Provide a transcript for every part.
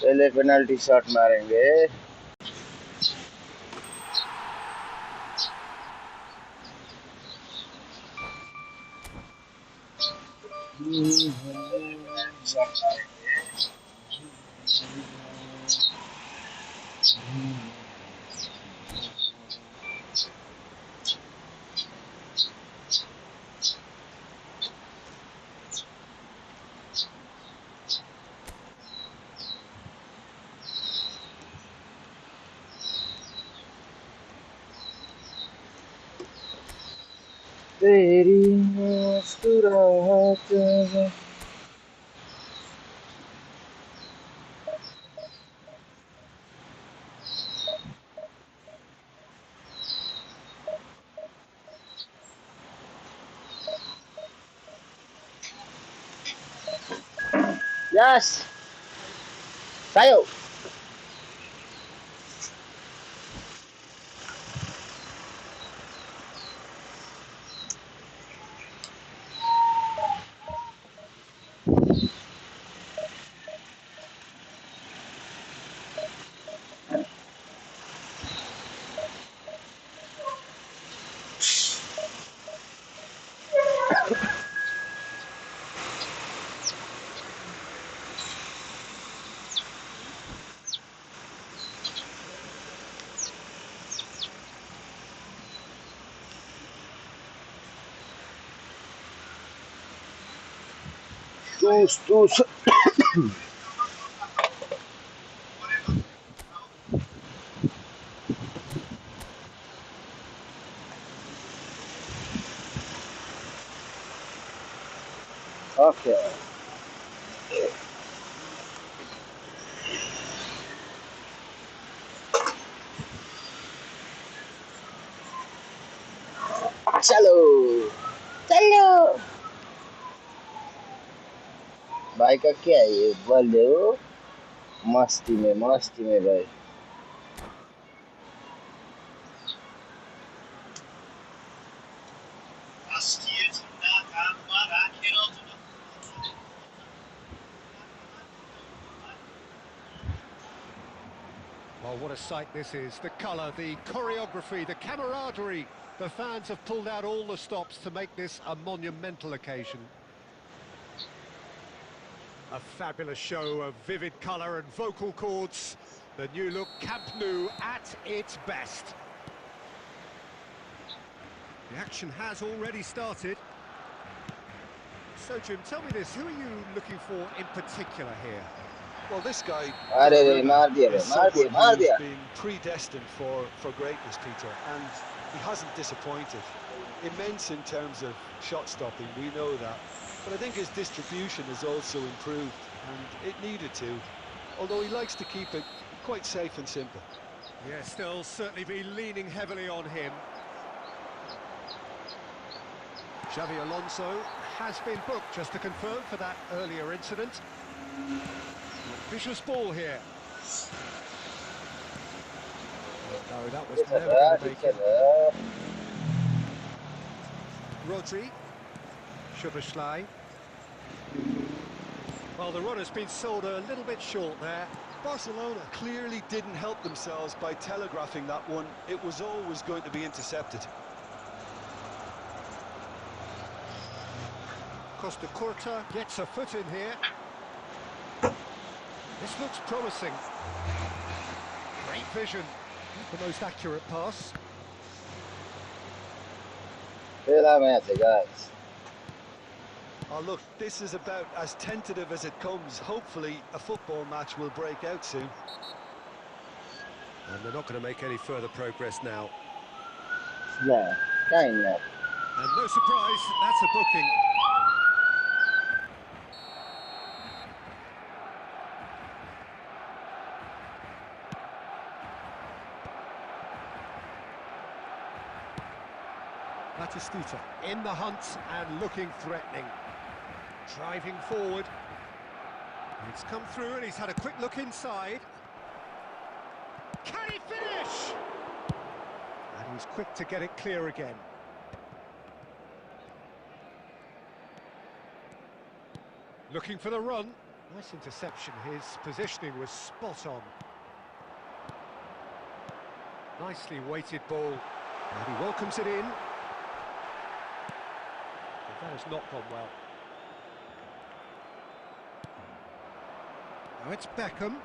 पहले penalty shot मारेंगे। तेरी मुस्कुराहट में Yes, tayo. Tus. Okay. चलो चलो भाई का क्या है ये बोलो मस्ती में भाई Well, what a sight this is. The colour, the choreography, the camaraderie. The fans have pulled out all the stops to make this a monumental occasion. A fabulous show of vivid colour and vocal cords. The new look Camp Nou at its best. The action has already started. So, Jim, tell me this, who are you looking for in particular here? Well, this guy is someone who's been predestined for greatness, Peter, and he hasn't disappointed. Immense in terms of shot stopping, we know that. But I think his distribution has also improved, and it needed to, although he likes to keep it quite safe and simple. Yeah, still certainly be leaning heavily on him. Xavi Alonso has been booked, just to confirm, for that earlier incident. Vicious ball here. No, that was never going to make it. Rodri. Szoboszlai. Well, the run has been sold a little bit short there. Barcelona clearly didn't help themselves by telegraphing that one. It was always going to be intercepted. Costa Curta gets a foot in here. This looks promising. Great vision. The most accurate pass. Guys. Oh, look, this is about as tentative as it comes. Hopefully, a football match will break out soon. And they're not going to make any further progress now. No, kind of. And no surprise, that's a booking. Batistuta in the hunt and looking threatening. Driving forward. It's come through and he's had a quick look inside. Can he finish? And he's quick to get it clear again. Looking for the run. Nice interception, his positioning was spot on. Nicely weighted ball, and he welcomes it in. But that has not gone well. Now it's Beckham.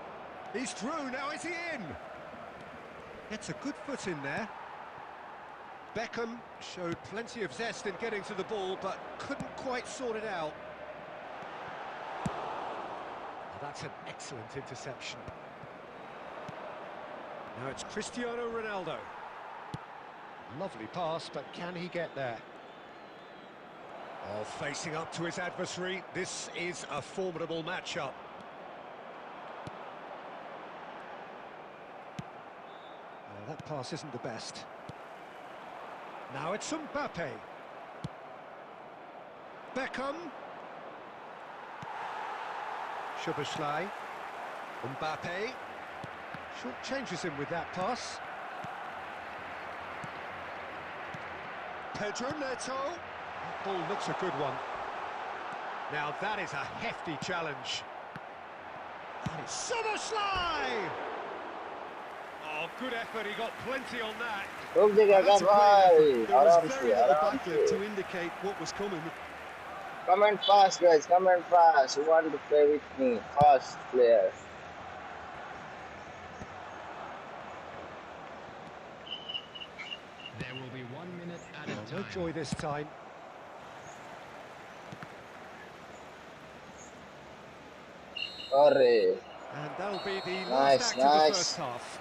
He's through, now is he in? Gets a good foot in there. Beckham showed plenty of zest in getting to the ball, but couldn't quite sort it out. Well, that's an excellent interception. Now it's Cristiano Ronaldo. Lovely pass, but can he get there? Oh, facing up to his adversary, this is a formidable matchup. Oh, that pass isn't the best. Now it's Mbappe. Beckham. Szoboszlai. Mbappe. Short changes him with that pass. Pedro Neto. That ball looks a good one. Now that is a hefty challenge. And it's Szoboszlai! Oh, good effort, he got plenty on that. रुक जाएगा That's a great भाई effort. There was आराम very से little आराम backlift से to indicate what was coming. come and fast guys, come and fast. Who want to play with me? Fast player. There will be 1 minute at a No time. joy this time. Arre. And that'll be the Nice, last act of the nice. first half.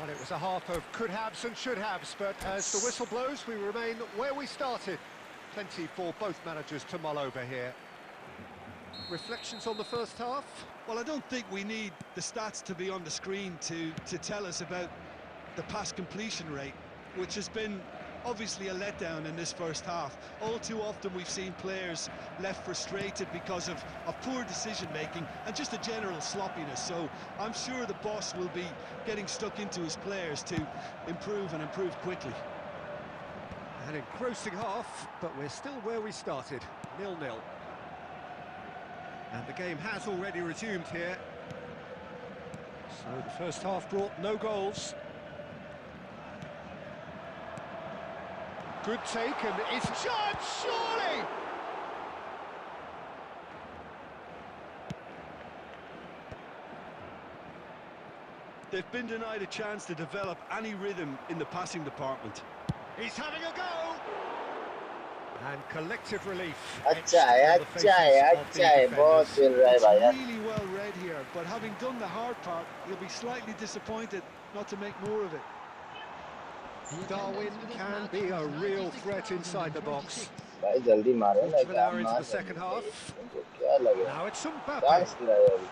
Well, it was a half of could-haves and should-haves, but as the whistle blows, we remain where we started. Plenty for both managers to mull over here. Reflections on the first half? Well, I don't think we need the stats to be on the screen to tell us about the pass completion rate, which has been obviously a letdown in this first half. All too often we've seen players left frustrated because of poor decision-making and just a general sloppiness. So I'm sure the boss will be getting stuck into his players to improve and improve quickly. An engrossing half, but we're still where we started, 0-0. And the game has already resumed here. So the first half brought no goals. Good take, and it's judged, surely! They've been denied a chance to develop any rhythm in the passing department. He's having a go! And collective relief. अच्छा है, अच्छा है, अच्छा है. बहुत खेल रहा है It's भाई यार. really well read here, but having done the hard part, he'll be slightly disappointed not to make more of it. Darwin can be a real threat inside the box. भाई जल्दी मारो ना. Quarter of an hour into the second half. तुमको क्या लगे? Now it's Mbappe. Chance दिलाया अभी.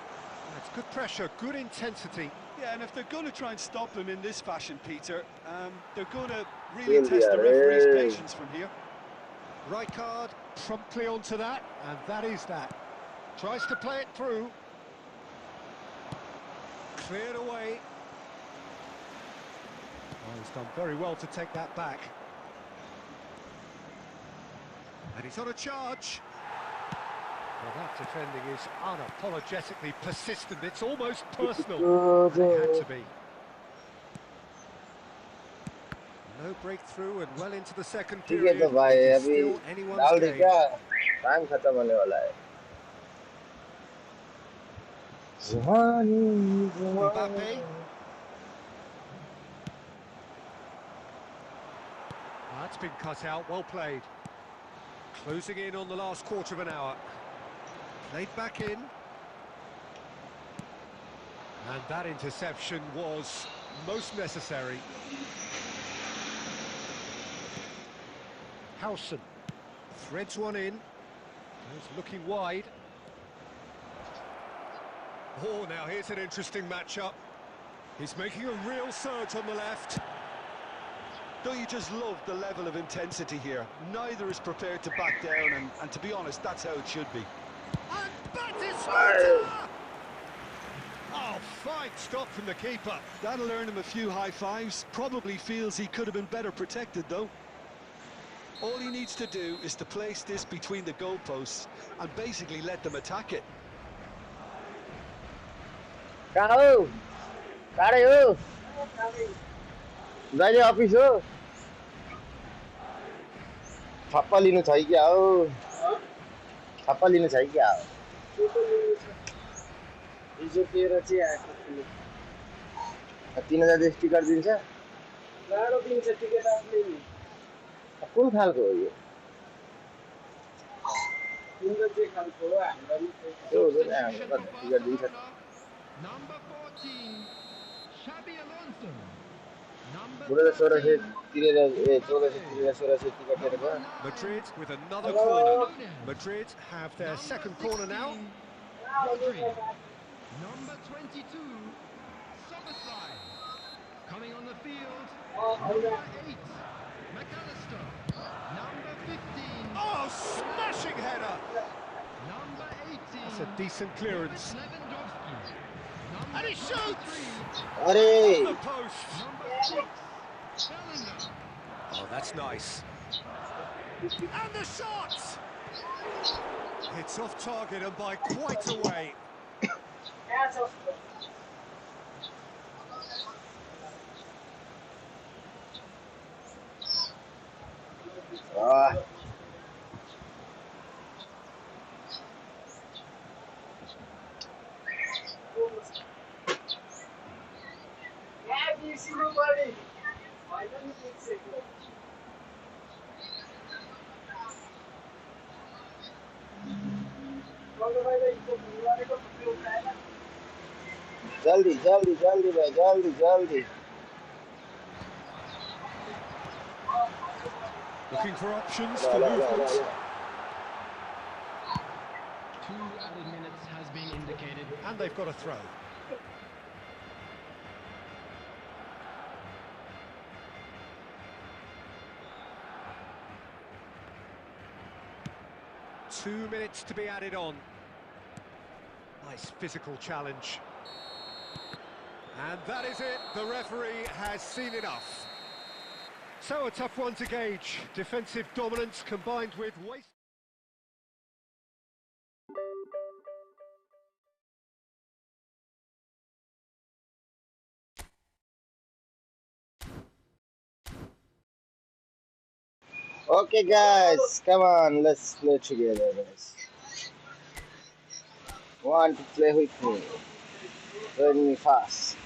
That's good pressure, good intensity. Yeah, and if they're going to try and stop him in this fashion, Peter, they're going to really Really, test the yeah, referee's hey. patience from here. Right card, promptly onto that, and that is that. Tries to play it through. Cleared away. Oh, he's done very well to take that back. And he's on a charge. Well, that defending is unapologetically persistent. It's almost personal. And it had to be. No breakthrough and well into the second ठीक है period. तो भाई It is अभी still anyone's डाल दे game. क्या? Time खत्म होने वाला है. जवानी Mbappe. That's been cut out, well played. Closing in on the last quarter of an hour. Played back in. And that interception was most necessary. Howson threads one in. He's looking wide. Oh, now here's an interesting matchup. He's making a real surge on the left. Don't you just love the level of intensity here? Neither is prepared to back down, and to be honest, that's how it should be. And Battistuta! Oh, fine stop from the keeper. That'll earn him a few high fives. Probably feels he could have been better protected, though. All he needs to do is to place this between the goalposts and basically let them attack it. कहाँ हो टाढै हो जहिले office हो थप्पा लिनु छ कि क्या हो थप्पा लिनु छ कि क्या हो हिजो तेह्र चाहिँ आएको थियो 3000 जस्तो टिकट दिन्छ लाडो दिन्छ टिकट आफूले नि कुन खालको हो यो तिम्रो जे खालको हो हामीलाई नि त्यही त्यो खालको। हो नि हाम्रो कता टिकट दिन्छ Number 14, Xabi Alonso. Number बुढो त 1600 13, तिरेर ए 1400 Mbappe. तिरेर 1600 टिकट लिएर Number गयो 9, Madrid with another corner. Hello. Madrid have their second corner now. Rodri. Number 22, Soboslai. Coming on the field, number 8, McAllister. Number 15. Oh, smashing header! Number 18. That's a decent clearance. Lewandowski. And he shoots! अरे The post. Number 6, Bellingham. Oh, that's nice. And the shot! It's off target and by quite a way. यहाँ बिर्सिनु पर्ने होइन नि बिर्सेको तपाईँलाई हिजो phone गरेको phone उठाएन जल्दी जल्दी जल्दी भाइ जल्दी जल्दी Looking for options ल for ल ल ल movement. ल 2 added minutes has been indicated. And they've got a throw. Two minutes to be added on. Nice physical challenge. And that is it. The referee has seen enough. So a tough one to gauge. Defensive dominance combined with waste. Okay guys, come on, let's play together guys. Want to play with me? Join me fast.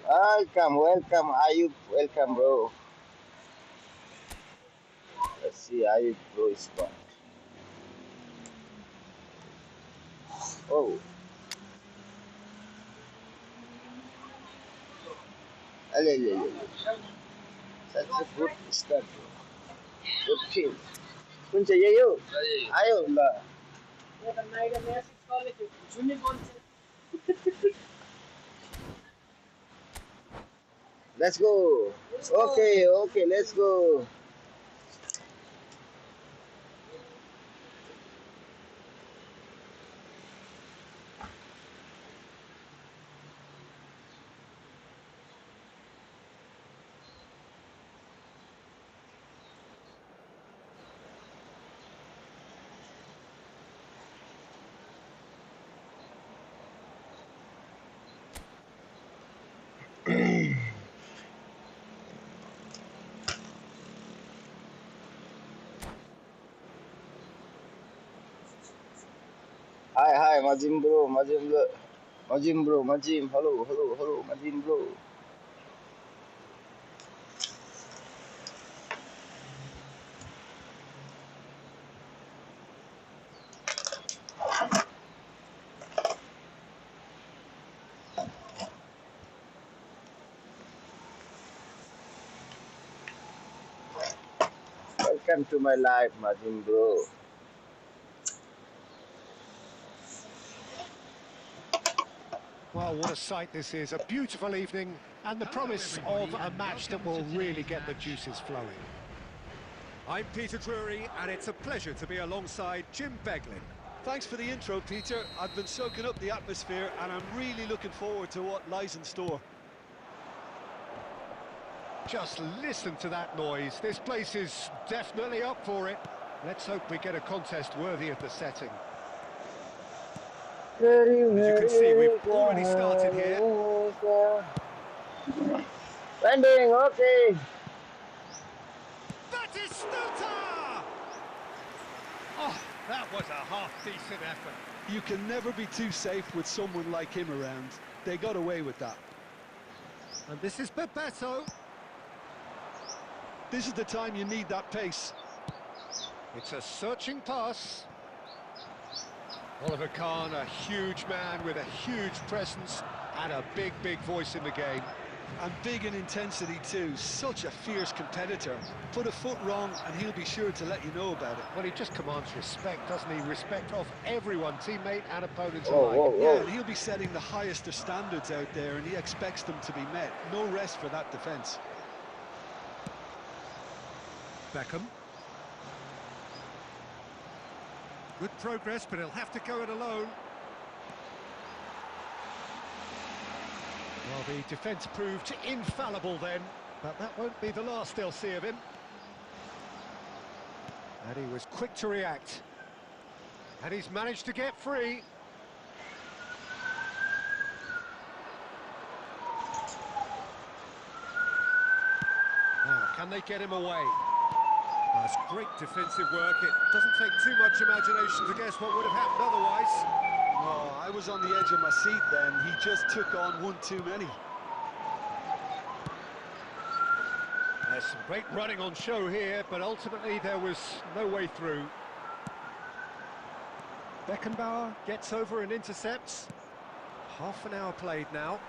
Welcome, Ayub, welcome bro. Let's see Ayub bro spot. Oh, ale. Such a good start bro. Good team. कुन चाहिँ यही हो आयो ल यो त नाइगा message गर्दै थियो जुनै बन्छ Let's go. Okay, let's go. Hi, Majim bro, Majim, hello, Majim bro. Welcome to my life, Majim bro. Well, what a sight this is. A beautiful evening and the promise of a match that will really get the juices flowing. I'm Peter Drury, and it's a pleasure to be alongside Jim Beglin. Thanks for the intro, Peter. I've been soaking up the atmosphere and I'm really looking forward to what lies in store. Just listen to that noise. This place is definitely up for it. Let's hope we get a contest worthy of the setting. As you can see, we've already started here. Landing, okay. Batistuta! Oh, that was a half-decent effort. You can never be too safe with someone like him around. They got away with that. And this is Bebeto. This is the time you need that pace. It's a searching pass. Oliver Kahn, a huge man with a huge presence and a big voice in the game. And big in intensity too, such a fierce competitor. Put a foot wrong and he'll be sure to let you know about it. Well, he just commands respect, doesn't he? Respect of everyone, teammate and opponents Whoa, alike. whoa, whoa. Yeah, and he'll be setting the highest of standards out there and he expects them to be met. No rest for that defence. Beckham. Good progress, but he'll have to go it alone. Well, the defence proved infallible then, but that won't be the last they'll see of him. And he was quick to react. And he's managed to get free. Now, can they get him away? That's great defensive work. It doesn't take too much imagination to guess what would have happened otherwise. Oh, I was on the edge of my seat then. He just took on one too many. There's some great running on show here, but ultimately there was no way through. Beckenbauer gets over and intercepts. Half an hour played now.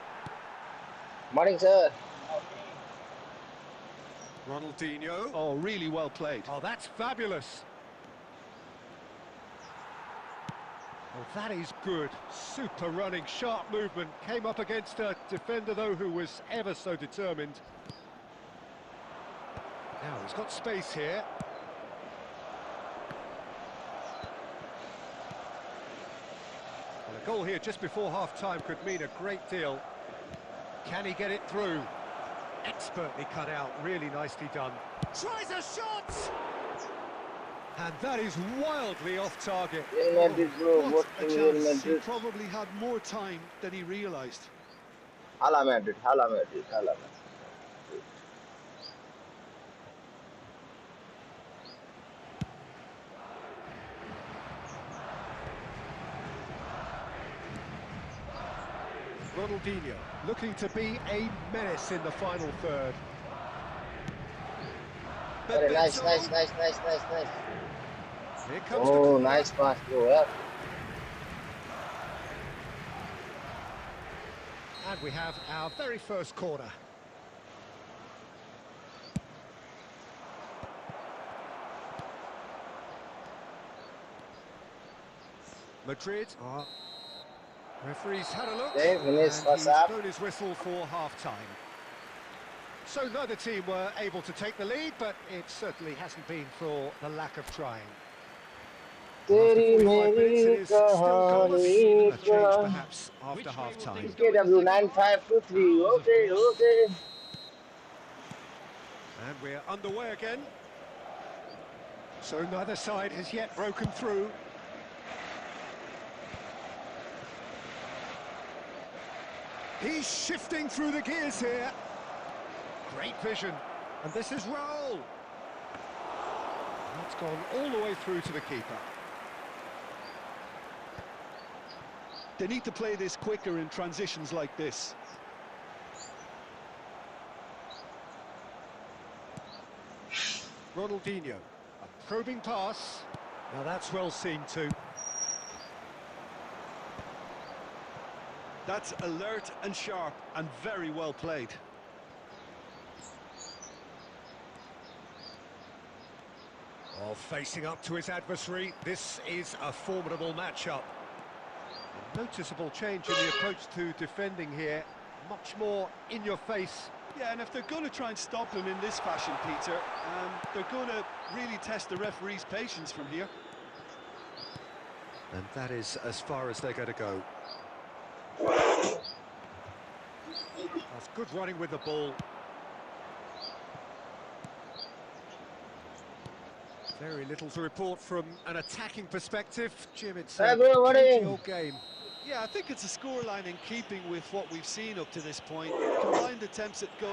Morning, sir. Ronaldinho. Oh, really well played. Oh, that's fabulous. Oh, that is good. Super running, sharp movement. Came up against a defender, though, who was ever so determined. Now, he's got space here. And a goal here just before half-time could mean a great deal. Can he get it through? Expertly cut out, really nicely done. Tries a shot! And that is wildly off target. Real Madrid, bro. What What a to Real chance. He Madrid? probably had more time than he realised. Hala Madrid. Ronaldinho looking to be a menace in the final third. Very nice. Here comes the Oh, corner. nice pass, bro. Yeah. And we have our very first corner. Madrid are... Referee's had a look, Okay, and finish first he's half. blown his whistle for half-time. So neither team were able to take the lead, but it certainly hasn't been for the lack of trying. After 45 minutes, it is still goalless. A change perhaps after half-time. KW 9523. Okay. And we're underway again. So neither side has yet broken through. He's shifting through the gears here. Great vision. And this is Raul. It's gone all the way through to the keeper. They need to play this quicker in transitions like this. Ronaldinho, a probing pass. Now that's well seen too. That's alert and sharp and very well played. While facing up to his adversary, this is a formidable matchup. A noticeable change in the approach to defending here. Much more in your face. Yeah, and if they're going to try and stop him in this fashion, Peter, they're going to really test the referee's patience from here. And that is as far as they're going to go. That's good running with the ball. Very little to report from an attacking perspective. Jim, it's a cagey game. Yeah, I think it's a scoreline in keeping with what we've seen up to this point. Combined attempts at goal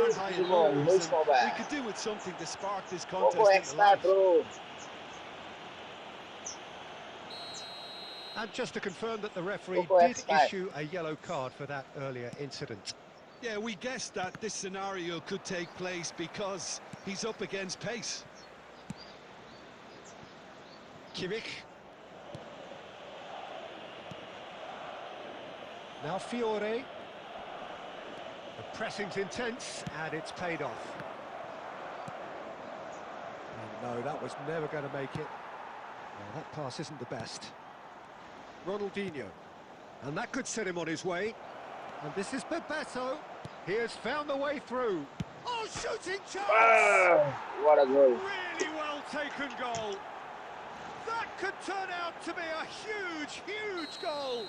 and high goals, and we could do with something to spark this contest into life. And just to confirm that the referee did issue a yellow card for that earlier incident. Yeah, we guessed that this scenario could take place because he's up against pace. Kimmich. Now Fiore. The pressing's intense and it's paid off. And no, that was never going to make it. Well, that pass isn't the best. Ronaldinho. And that could set him on his way. And this is Bebeto. He has found the way through. Oh, shooting chance! What a goal. Really well taken goal. That could turn out to be a huge, huge goal.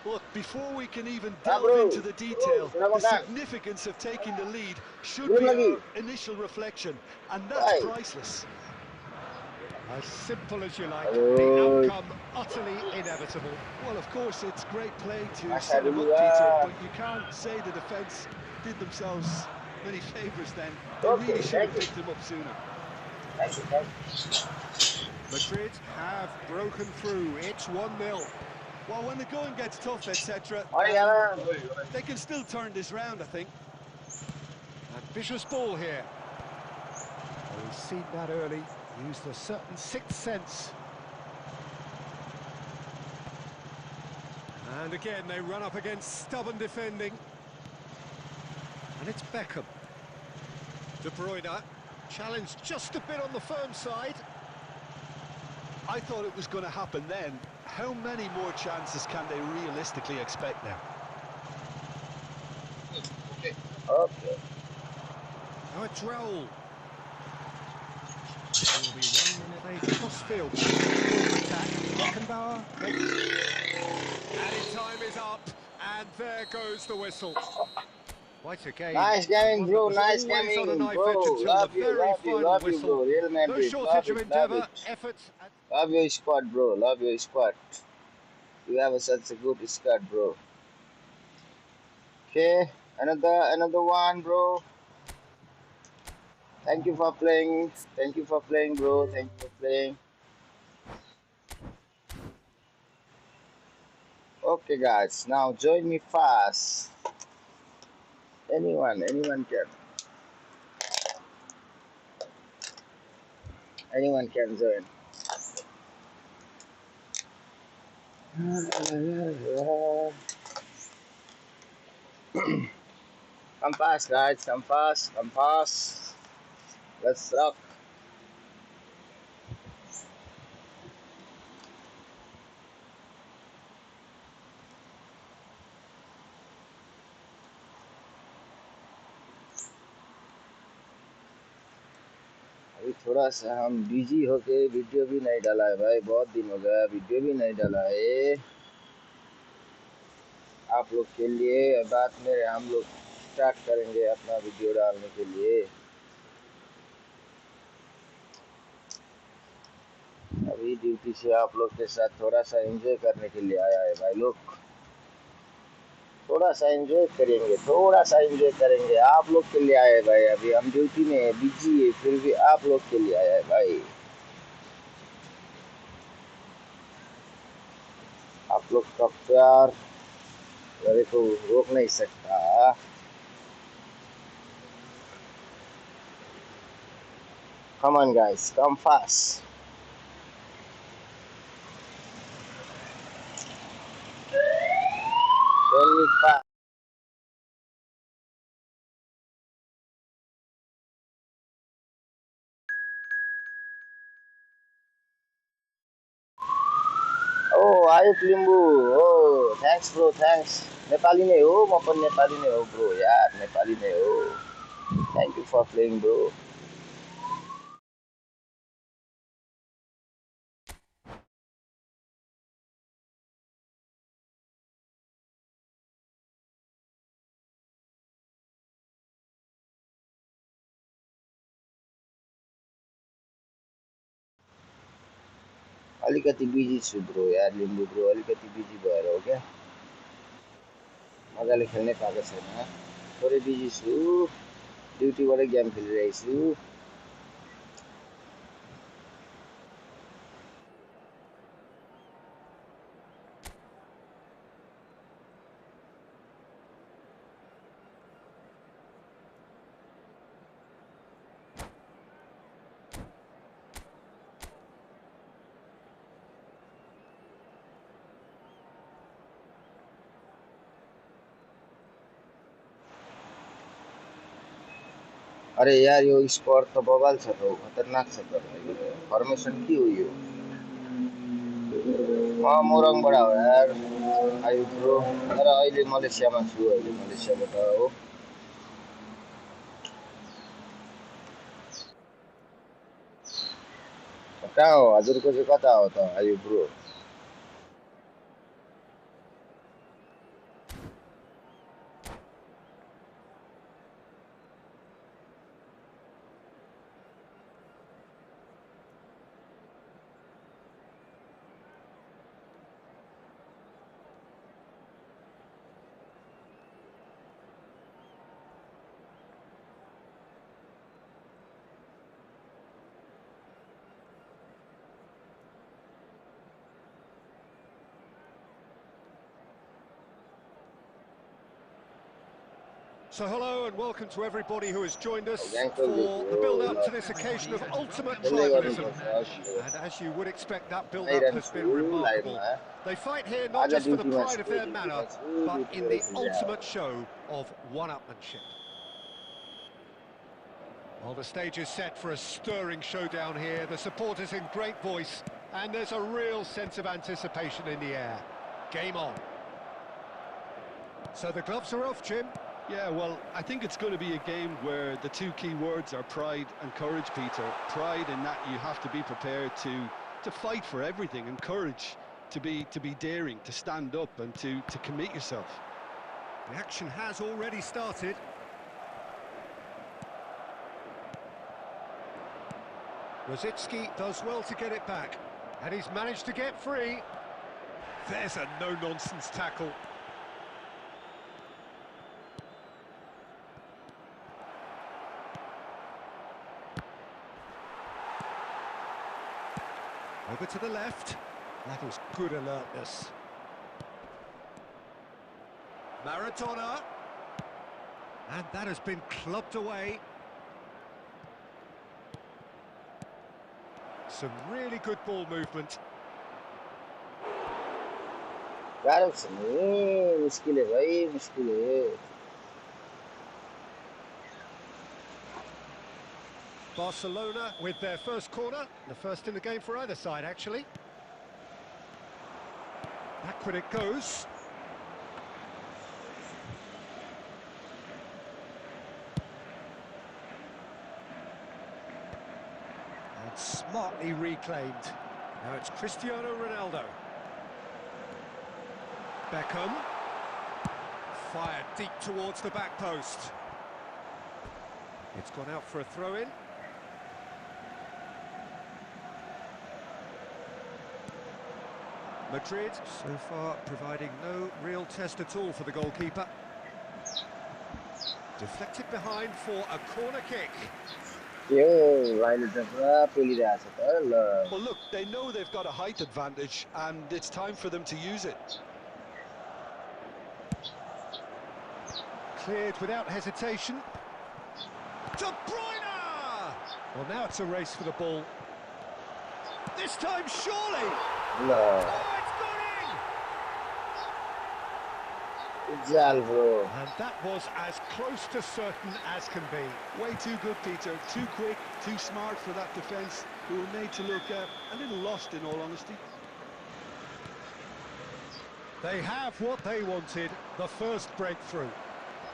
Look, before we can even delve into the detail, the significance of taking the lead should be our initial reflection, and that's priceless. As simple as you like, the outcome utterly inevitable. Well, of course, it's great play to set them up, Peter, but you can't say the defence did themselves many favours then. They really should have picked them up sooner. Madrid have broken through. It's 1-0. Well, when the going gets tough, etc., they can still turn this round, I think. Ambitious ball here. Well, we've seen that early. Used a certain sixth sense. And again, they run up against stubborn defending. And it's Beckham. De Bruyne, challenged just a bit on the firm side. I thought it was going to happen then. How many more chances can they realistically expect now? Okay. Now it's Raul. There will be 1 minute. They cross field. Attack. Beckenbauer. Added time is up. And there goes the whistle. Quite a game. Nice gaming, bro. Nice gaming, bro. Love you, bro. Real Madrid. No shortage of endeavour, effort. Love your squad, bro. Love your squad. You have such a good squad, bro. Okay, another one, bro. Thank you for playing. Thank you for playing, bro. Thank you for playing. Okay, guys. Now join me fast. Anyone can. Anyone can join. Come fast, guys. Come fast. Come fast. Let's rock. अभी थोड़ा सा हम busy हो गए video भी नहीं डाला है भाई बहुत दिन हो गया वीडियो भी नहीं डाला है आप लोग के लिए बाद में हम लोग स्टार्ट करेंगे अपना वीडियो डालने के लिए अभी ड्यूटी से आप लोग के साथ थोड़ा सा एंजॉय करने के लिए आया है भाई लोग थोड़ा सा एंजॉय करेंगे आप लोग के लिए आए हैं भाई अभी हम ड्यूटी में है बिजी है फिर भी आप लोग के लिए आया है भाई आप लोग का प्यार मेरे को रोक नहीं सकता. Come on guys, come fast. Very fast. Oh, Ayub Limbu. Oh, thanks bro, thanks. Nepali नै हो, म पनि नेपाली नै हो bro यार, नेपाली नै हो. Thank you for playing bro. अलिकति बिजी छु ब्रो यार लिम्बू ब्रो, अलिकति बिजी भएर हो क्या, मजाले खेल्नै पाएको छैन. थोरै बिजी छु, ड्युटीबाटै गेम खेलिरहेको छु. अरे यार यो स्कोर त बबाल छ त, खतरनाक छ त. फर्मेसन के हो यो? मोरङबाट हो यार आयु ब्रो, तर अहिले मलेसियामा छु, अहिले मलेसियाबाट हो. कहाँ हो हजुरको चाहिँ, कता हो त आयु bro? So hello and welcome to everybody who has joined us for the build-up to this occasion of ultimate tribalism. And as you would expect, that build-up has been remarkable. They fight here not just for the pride of their manner, but in the ultimate show of one-upmanship. Well, the stage is set for a stirring showdown here. The supporters in great voice, and there's a real sense of anticipation in the air. Game on. So the gloves are off, Jim. Yeah, well, I think it's going to be a game where the two key words are pride and courage, Peter. Pride in that you have to be prepared to fight for everything, and courage to be daring, to stand up and to commit yourself. The action has already started. Rosicki does well to get it back, and he's managed to get free. There's a no-nonsense tackle. Over to the left. That was good alertness. Maradona. And that has been clubbed away. Some really good ball movement. मुश्किल है भाई, मुश्किल है. Barcelona with their first corner, the first in the game for either side, actually. Backward it goes. And smartly reclaimed. Now it's Cristiano Ronaldo. Beckham. Fired deep towards the back post. It's gone out for a throw-in. Madrid, so far, providing no real test at all for the goalkeeper. Deflected behind for a corner kick. त्यो अहिले त पुरा पेलिरहेछ त ल Well, look, they know they've got a height advantage, and it's time for them to use it. Cleared without hesitation. De Bruyne! Well, now it's a race for the ball. This time, surely! ल Oh, it's gone जाल bro in! And that was as close to certain as can be. Way too good, Peter. Too quick, too smart for that defence, who were made to look a little lost, in all honesty. They have what they wanted, the first breakthrough.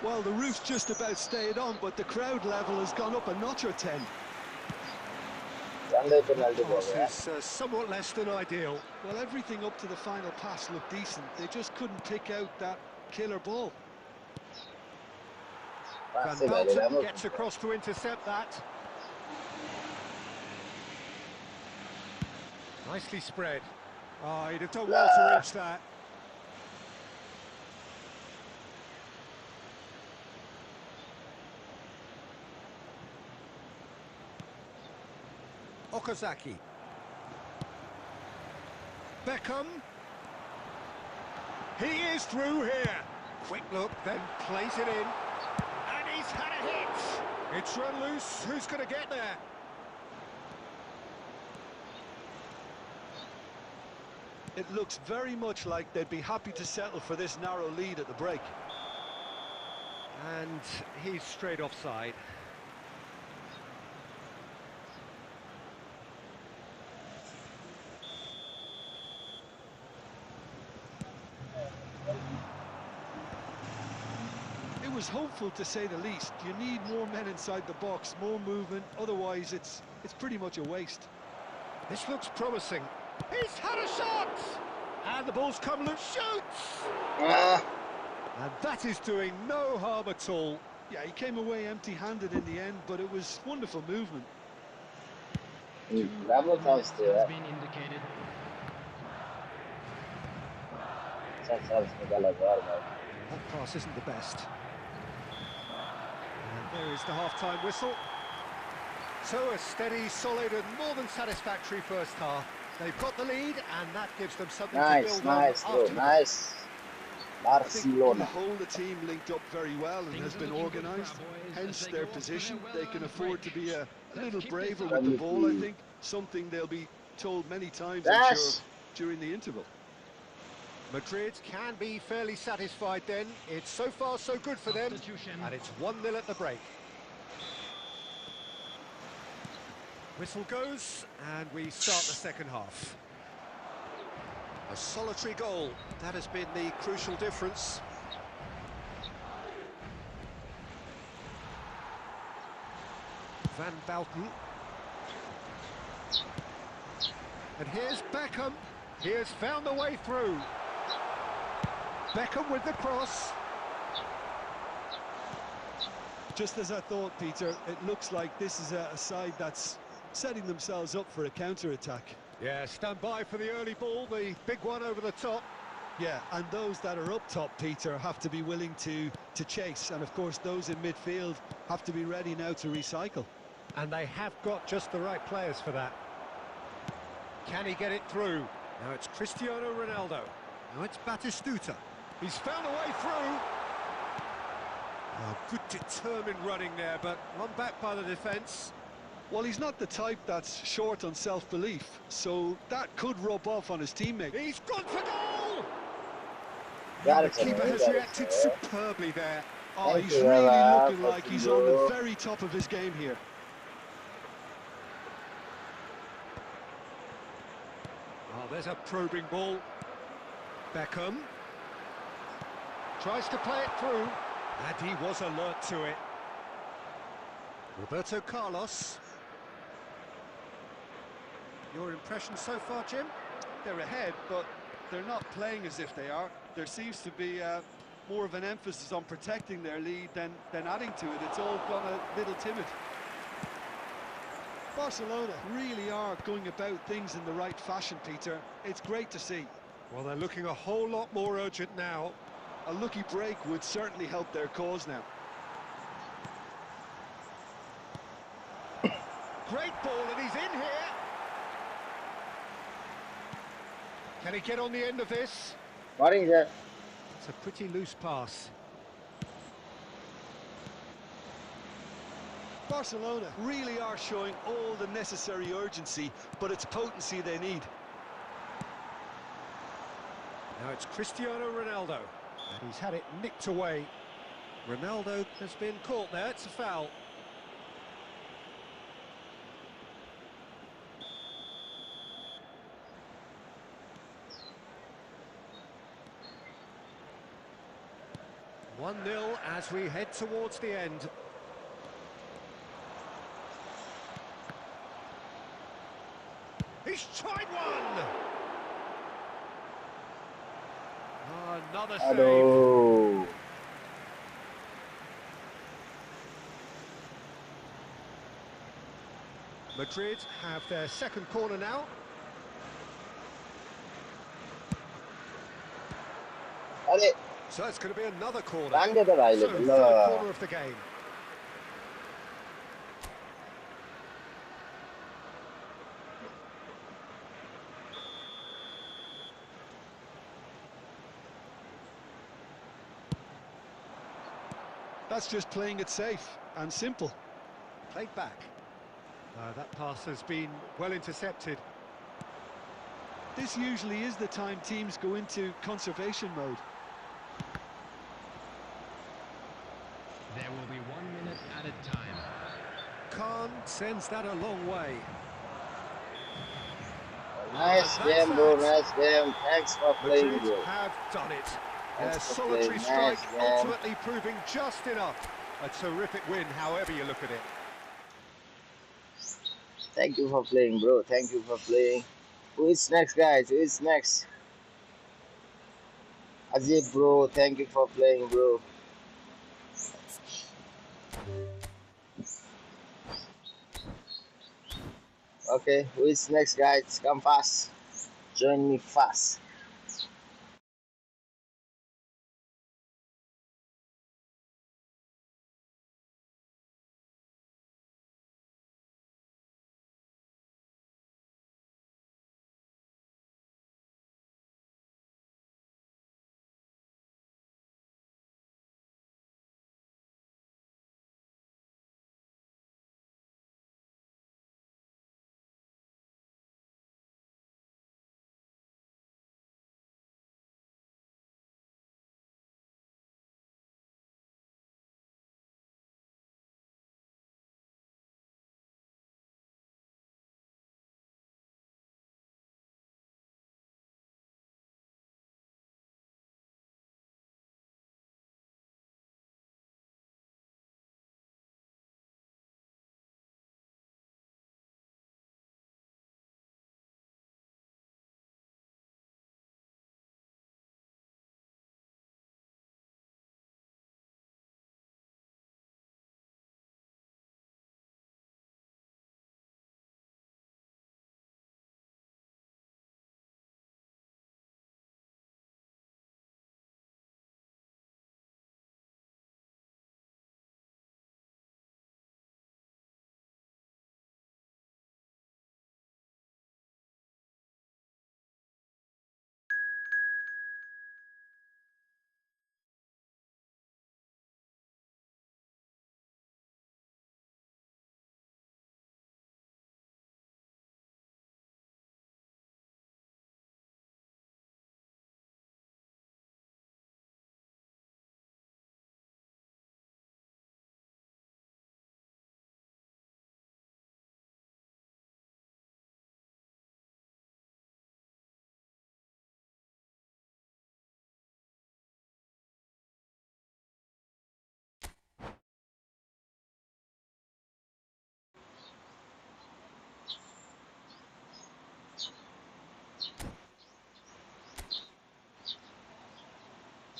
Well, the roof's just about stayed on, but the crowd level has gone up a notch or 10. झन्डै penalty Pass भयो is somewhat less than ideal. Well, everything up to the final pass looked decent. They just couldn't pick out that killer ball. Van पाँच भाइले Velten राम्रो gets across to intercept that. Nicely spread. Oh, he'd have done well to reach that. Okazaki. Beckham. He is through here. Quick look, then plays it in. And he's had a hit. It's run loose. Who's going to get there? It looks very much like they'd be happy to settle for this narrow lead at the break. And he's straight offside. It was hopeful, to say the least. You need more men inside the box, more movement, otherwise it's pretty much a waste. This looks promising. He's had a shot! And the ball's come loose, shoots! And that is doing no harm at all. Yeah, he came away empty-handed in the end, but it was wonderful movement. राम्रो chance थियो Has been indicated. Chance निकाला घरमा That pass isn't the best. And there is the half-time whistle. So a steady, solid and more than satisfactory first half. They've got the lead and that gives them something to nice build nice on bro after. Nice I think on the Barcelona whole, the team linked up very well and Things has are been looking good for our organised. boys Hence as they their go off to position. their They can well-earned afford to break. be a Let's little keep braver this with the up. ball, I think. Something they'll be told many times, I'm Dash. sure, during the interval. Madrid can be fairly satisfied then. It's so far so good for them. Substitution. And it's 1-0 at the break. Whistle goes and we start the second half. A solitary goal, that has been the crucial difference. Van Velten. And here's Beckham. He has found the way through. Beckham with the cross. Just as I thought, Peter, it looks like this is a side that's setting themselves up for a counter-attack. Yeah, stand by for the early ball, the big one over the top. Yeah, and those that are up top, Peter, have to be willing to chase. And, of course, those in midfield have to be ready now to recycle. And they have got just the right players for that. Can he get it through? Now it's Cristiano Ronaldo. Now it's Batistuta. He's found a way through. Oh, good determined running there, but run back by the defence. Well, he's not the type that's short on self-belief, so that could rub off on his teammate. He's gone for goal! Got The it, keeper has got it, reacted sir. superbly there. Oh, Thank he's you, really Ella. looking like he's on the very top of his game here. Oh, there's a probing ball. Beckham. Tries to play it through. And he was alert to it. Roberto Carlos. Your impression so far, Jim? They're ahead, but they're not playing as if they are. There seems to be more of an emphasis on protecting their lead than adding to it. It's all gone a little timid. Barcelona really are going about things in the right fashion, Peter. It's great to see. Well, they're looking a whole lot more urgent now. A lucky break would certainly help their cause now. great ball, and he's in here. Can he get on the end of this? Morning, sir. It's a pretty loose pass. Barcelona really are showing all the necessary urgency, but it's potency they need. Now it's Cristiano Ronaldo, and he's had it nicked away. Ronaldo has been caught there, it's a foul. One 0 as we head towards the end. He's tried one! Oh, another save. Aduh. Madrid have their second corner now. अरे So it's going to be another corner. कान दे तो भाई So, ले third low. corner of the game. That's just playing it safe and simple. Played back. That pass has been well intercepted. This usually is the time teams go into conservation mode. There will be 1 minute at a time. Khan sends that a long way. Nice And that's game, bro. that. Nice game. Thanks for playing, Madrid bro. have done it. Their Thanks for solitary playing. strike Nice game. ultimately proving just enough. A terrific win, however you look at it. Thank you for playing, bro. Thank you for playing. Who is next, guys? Who is next? Ajay, bro. Thank you for playing, bro. Okay, who is next, guys? Come fast. Join me fast.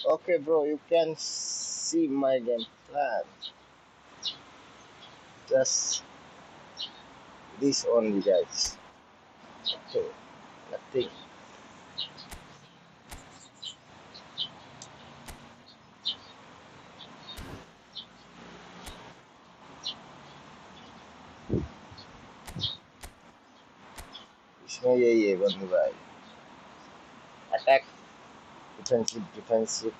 Okay, bro, you can see my game plan. Just this only, guys. Okay, nothing. इसमें यही है बंधु भाई, attack defensive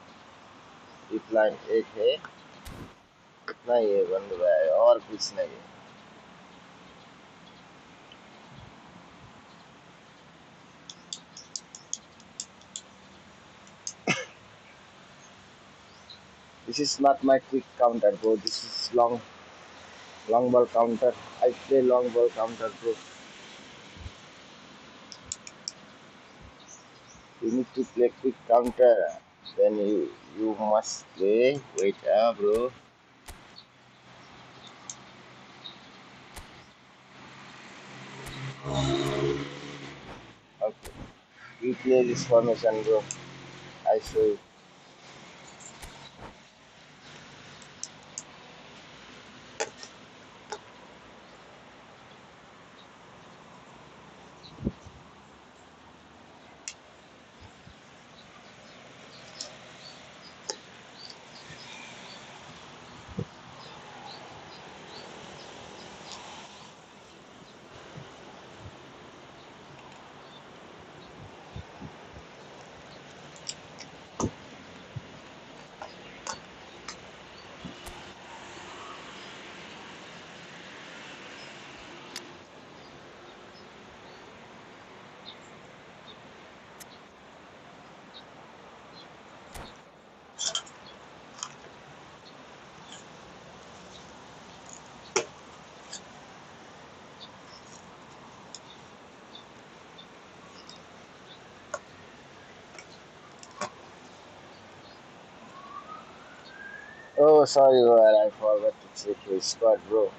line एक है, इतना ही है बंधु भाई, और कुछ नहीं है। This is not my quick counter, bro. This is long ball counter. I play long ball counter, bro. You need to play quick counter. Then you must play. Wait, bro. Okay. You play this formation, bro. I show you. Oh, sorry, bro. I forgot to check your squad, bro.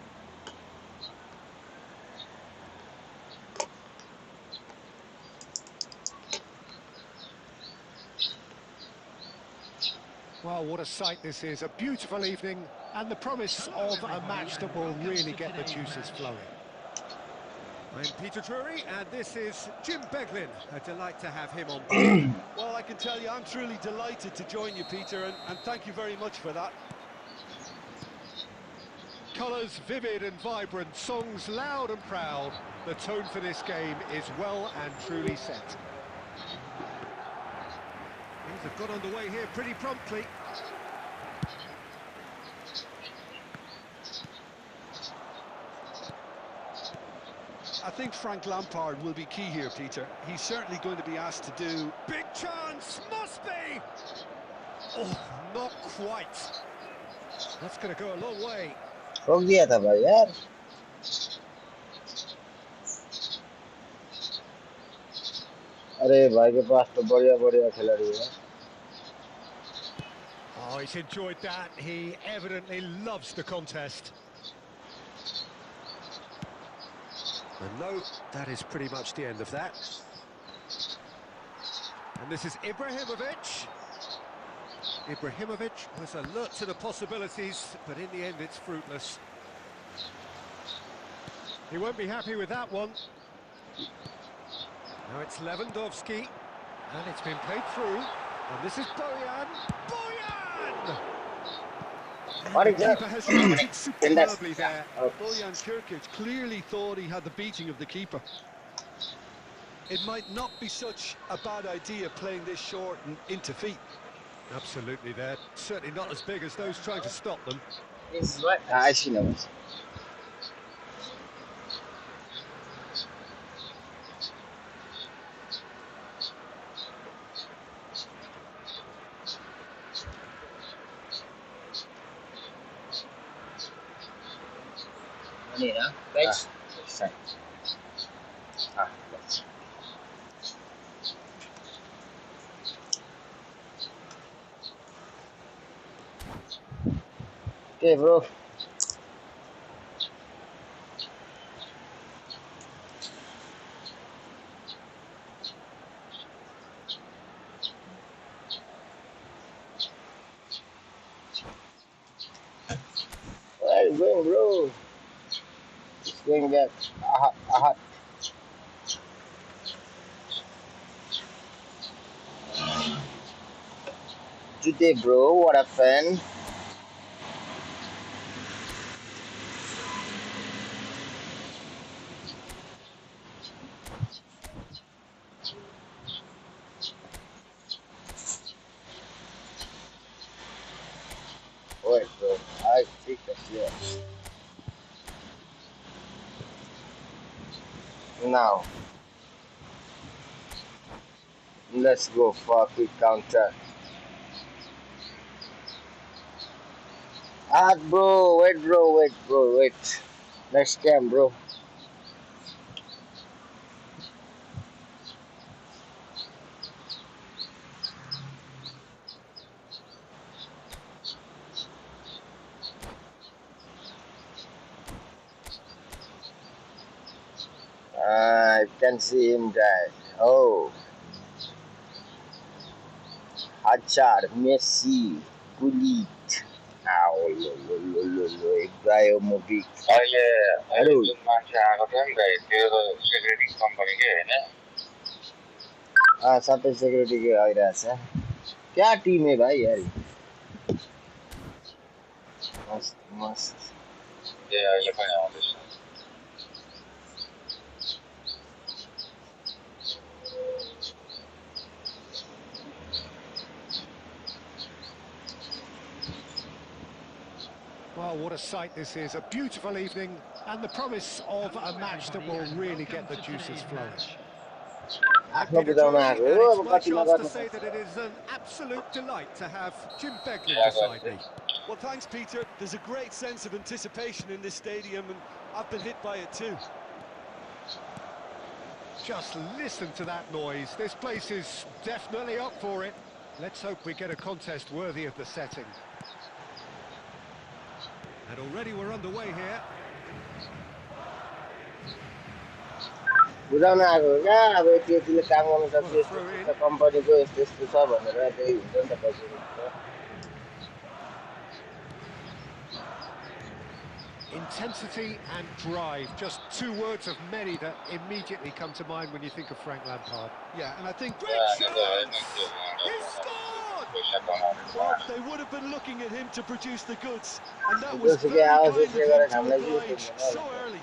Well, what a sight this is. A beautiful evening and the promise of a match that will really get the juices flowing. I'm Peter Drury, and this is Jim Beglin. A delight to have him on board. Well, I can tell you, I'm truly delighted to join you, Peter, and thank you very much for that. Colours vivid and vibrant, songs loud and proud. The tone for this game is well and truly set. Things have got underway here pretty promptly. I think Frank Lampard will be key here, Peter. He's certainly going to be asked to do... Big chance, must be! Oh, not quite. That's going to go a long way. हो गया था भाई यार. अरे भाई के पास तो बढ़िया खिलाड़ी है. Oh, he's enjoyed that. He evidently loves the contest. And no, that is pretty much the end of that. And this is Ibrahimovic. Ibrahimovic was alert to the possibilities, but in the end it's fruitless. He won't be happy with that one. Now it's Lewandowski, and it's been played through. And this is Bojan. Bojan! What is The that? keeper has reacted superbly there. Oh. Bojan Kirkic clearly thought he had the beating of the keeper. It might not be such a bad idea playing this short and into feet. Absolutely, they're certainly not as big as those trying to stop them. This is what I see now. Ini ya, guys. Okay, bro. Where are you going, bro? It's going back. Aha. Today, bro, what happened? kick the player. Now, let's go for a quick counter. Ah, bro, wait. Next game, bro. I can see him die. Oh, Hazard, Messi, Gullit. Ibrahimovic. Hello. हाँ सबै सेक्युरिटीकै आइरहेछ क्या Tim है भाइ यार मस्त मस्त Well, what a sight this is. A beautiful evening and the promise of a match that will really get the juices flowing. I'm आफ्नो Peter बुझाउन Drury, आएको and हो it's अब my कति chance to नगर्नु say सक्छ that it is an absolute delight to have Jim Beglin beside me. Well, thanks, Peter. There's a great sense of anticipation in this stadium, and I've been hit by it too. Just listen to that noise. This place is definitely up for it. Let's hope we get a contest worthy of the setting. And already we're underway here. बुझाउन आएको हो क्या अब यति यतिले काम गर्नु सक्छ Well, a यस्तो throw in. यस्तो कम्पनीको यस्तो यस्तो छ भनेर त्यही हुन्छ नि त पछि Intensity and drive, just two words of many that immediately come to mind when you think of Frank Lampard. Yeah, and I think, Great chance! He scored! well, they would have been looking at him to produce the goods, and that was जोसुकै very आओस् kind of यसले him गरेर to हामीलाई के oblige so early.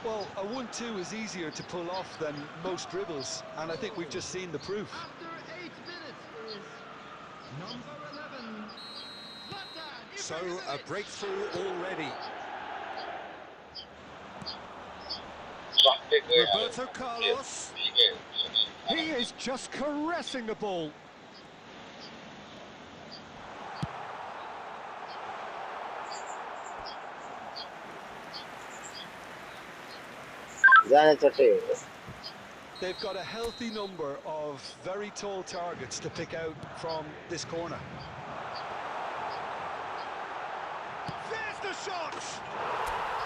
Well, a 1-2 is easier to pull off than most dribbles, and I think we've just seen the proof. After 8 minutes is number 11. Zlatan So, a Ibrahimovic. breakthrough already. Roberto Carlos. He is just caressing the ball. जाने चट्टै हो They've got a healthy number of very tall targets to pick out from this corner. There's the shot!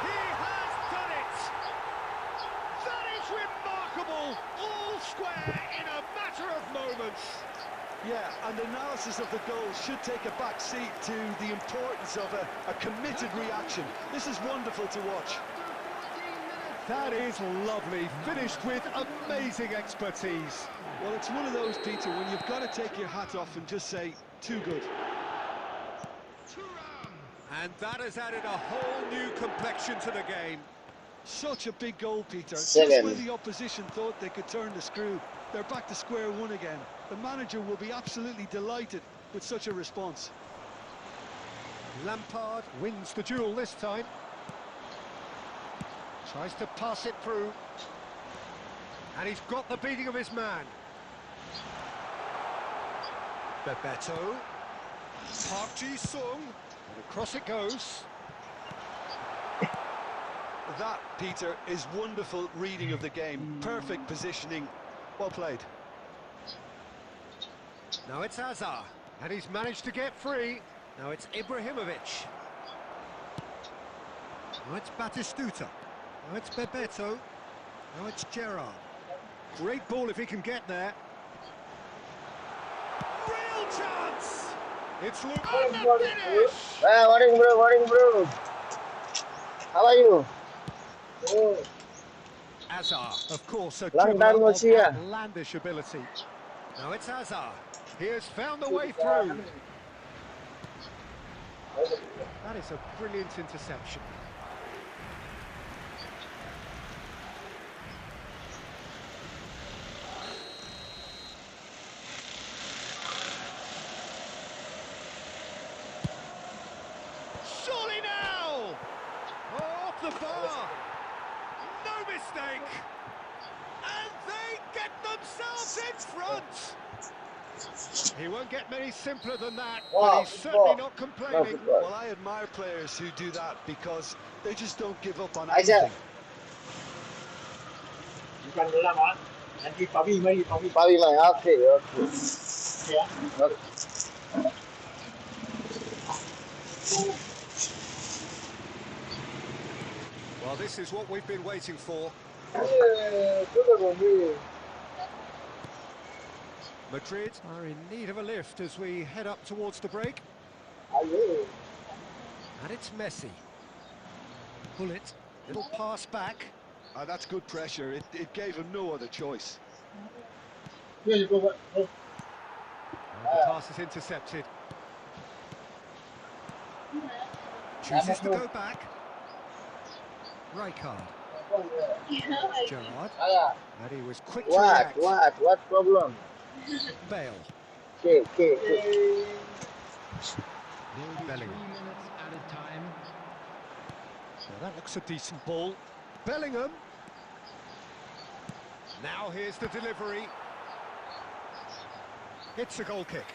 He has done it! That is remarkable! All square in a matter of moments. Yeah, and analysis of the goal should take a back seat to the importance of a committed reaction. This is wonderful to watch. That is lovely, finished with amazing expertise. Well, it's one of those, Peter, when you've got to take your hat off and just say, too good. And that has added a whole new complexion to the game. Such a big goal, Peter. Seven. Just when the opposition thought they could turn the screw, they're back to square one again. The manager will be absolutely delighted with such a response. Lampard wins the duel this time. Tries to pass it through. And he's got the beating of his man. Bebeto. Park Ji-sung. And across it goes. That, Peter, is wonderful reading of the game. Perfect positioning. Well played. Now it's Hazard. And he's managed to get free. Now it's Ibrahimovic. Now it's Batistuta. Now it's Bebeto. Now it's Gerrard. Great ball if he can get there. Real chance! It's Luke on the finish! morning bro how are you Hazard, of course, a Long time dribbler no of see ya. outlandish ability. Now it's Hazard. He has found the way through. That is a brilliant interception. in front. He won't get many simpler than that, Wow, but he's certainly football. not No complaining. football. Well, I admire players who do that because they just don't give up on Aisyah. anything. Bukan bola, Mak. Nanti Pawi mari, Pawi. Pawi main. Okay. Ya. Okay. Well, this is what we've been waiting for. Madrid are in need of a lift as we head up towards the break. And it's Messi. Pull it. Little pass back. That's good pressure. It gave him no other choice. And the pass is intercepted. Chooses to go back. Rijkaard. Gerrard. And he was quick to react. What problem? Bale. Okay. There will be Bellingham. 3 minutes at a time. Now that looks a decent ball. Bellingham. Now here's the delivery. It's a goal kick.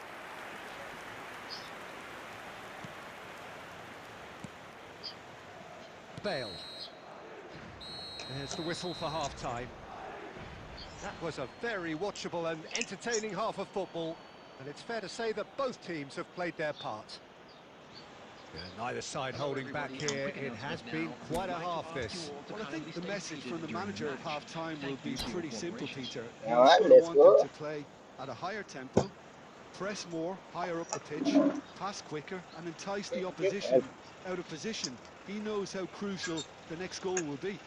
Bale. There's the whistle for half-time. That was a very watchable and entertaining half of football, and it's fair to say that both teams have played their part. Neither side holding back here. It has been quite a half, this. Well, I think the message from the manager at half-time will be pretty simple, Peter. He's All right, going to let's want go. them to play at a higher tempo, press more, higher up the pitch, pass quicker, and entice the opposition out of position. He knows how crucial the next goal will be.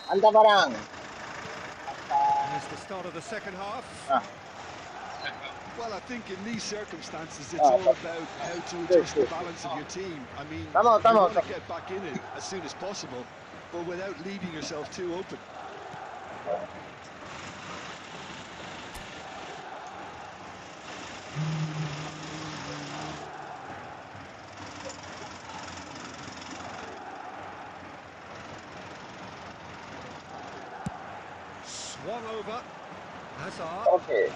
Anta barang. Here's the start of the second half. Well, I think in these circumstances, it's all about how to adjust the balance of your team. I mean, you want to get back in it as soon as possible, but without leaving yourself too open. Swung over. Hazard. Okay.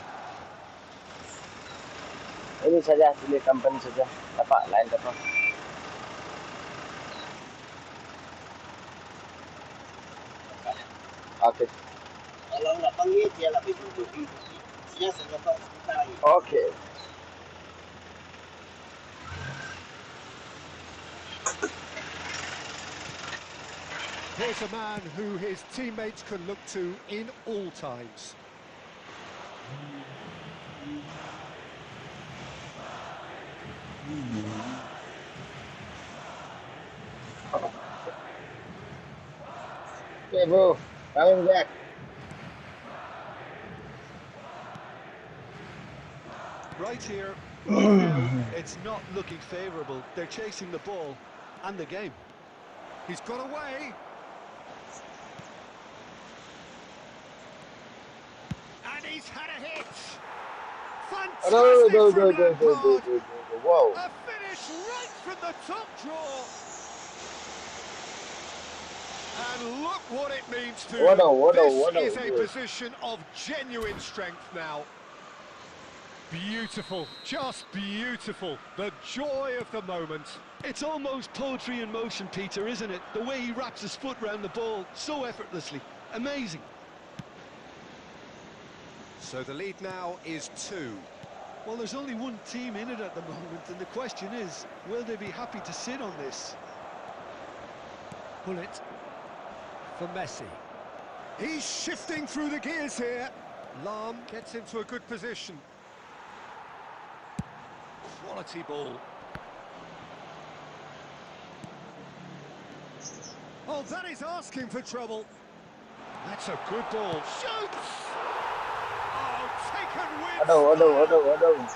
Ini saja, pilih company saja. Dapat lain dapat. Okay. Kalau nak panggil, dia lebih untuk dia sebentar lagi. Okay. Here's a man who his teammates can look to in all times. Okay, bro. Coming back. Right here, it's not looking favourable. They're chasing the ball and the game. He's got away. And he's had a hit. Fantastic from Lampard. Whoa. A finish right from the top draw. And look what it means to this is a position of genuine strength now. Beautiful, just beautiful. The joy of the moment. It's almost poetry in motion, Peter, isn't it? The way he wraps his foot round the ball so effortlessly. Amazing. So the lead now is 2. Well, there's only one team in it at the moment, and the question is, will they be happy to sit on this? Pull it for Messi. He's shifting through the gears here. Lahm gets into a good position. Quality ball. Oh, that is asking for trouble. That's a good ball. Shoots! Oh, taken with style.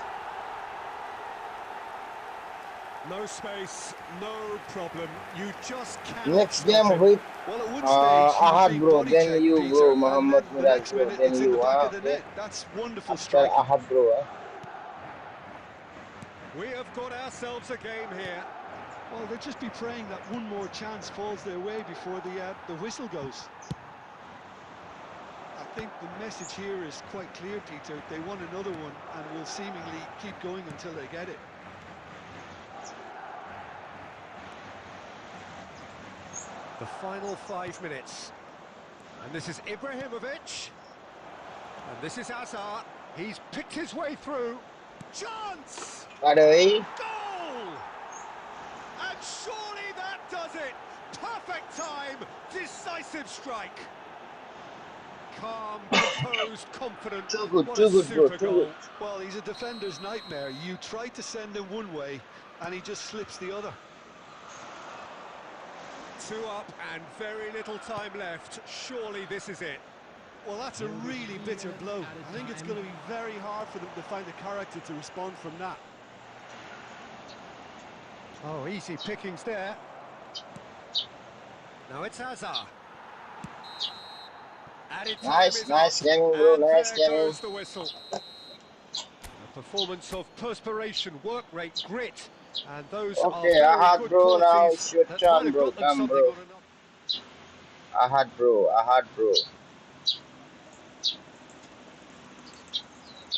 No space, no problem. You just can't. Next game with Well, at one stage, Ahad, bro. body Then check, you, Peter, bro. and Muhammad then the Miraj, next bro. minute, Then it's in you, the back of the okay. net. That's wonderful After striking. Ahad, bro. We have got ourselves a game here. Well, they'll just be praying that one more chance falls their way before the whistle goes. think the message here is quite clear, Peter. They want another one and will seemingly keep going until they get it. The final 5 minutes. And this is Ibrahimovic. And this is Azar. He's picked his way through. Chance! Padahal, Goal! And surely that does it! Perfect time, decisive strike. Calm, composed, confident. too good, What too a good, bro, super too goal. good. Well, he's a defender's nightmare. You try to send him one way and he just slips the other. 2 up and very little time left. Surely this is it. Well, that's a really bitter blow. I think it's going to be very hard for them to find the character to respond from that. Oh, easy pickings there. Now it's Azar. Added time Nice, is nice up, gaming, bro, and nice there gaming. goes the whistle. A performance of perspiration, work rate, grit, and those Okay, are very Ahad, good bro, now qualities it's your that might turn, have bro. got them Come, something bro. on another. Ahad, bro.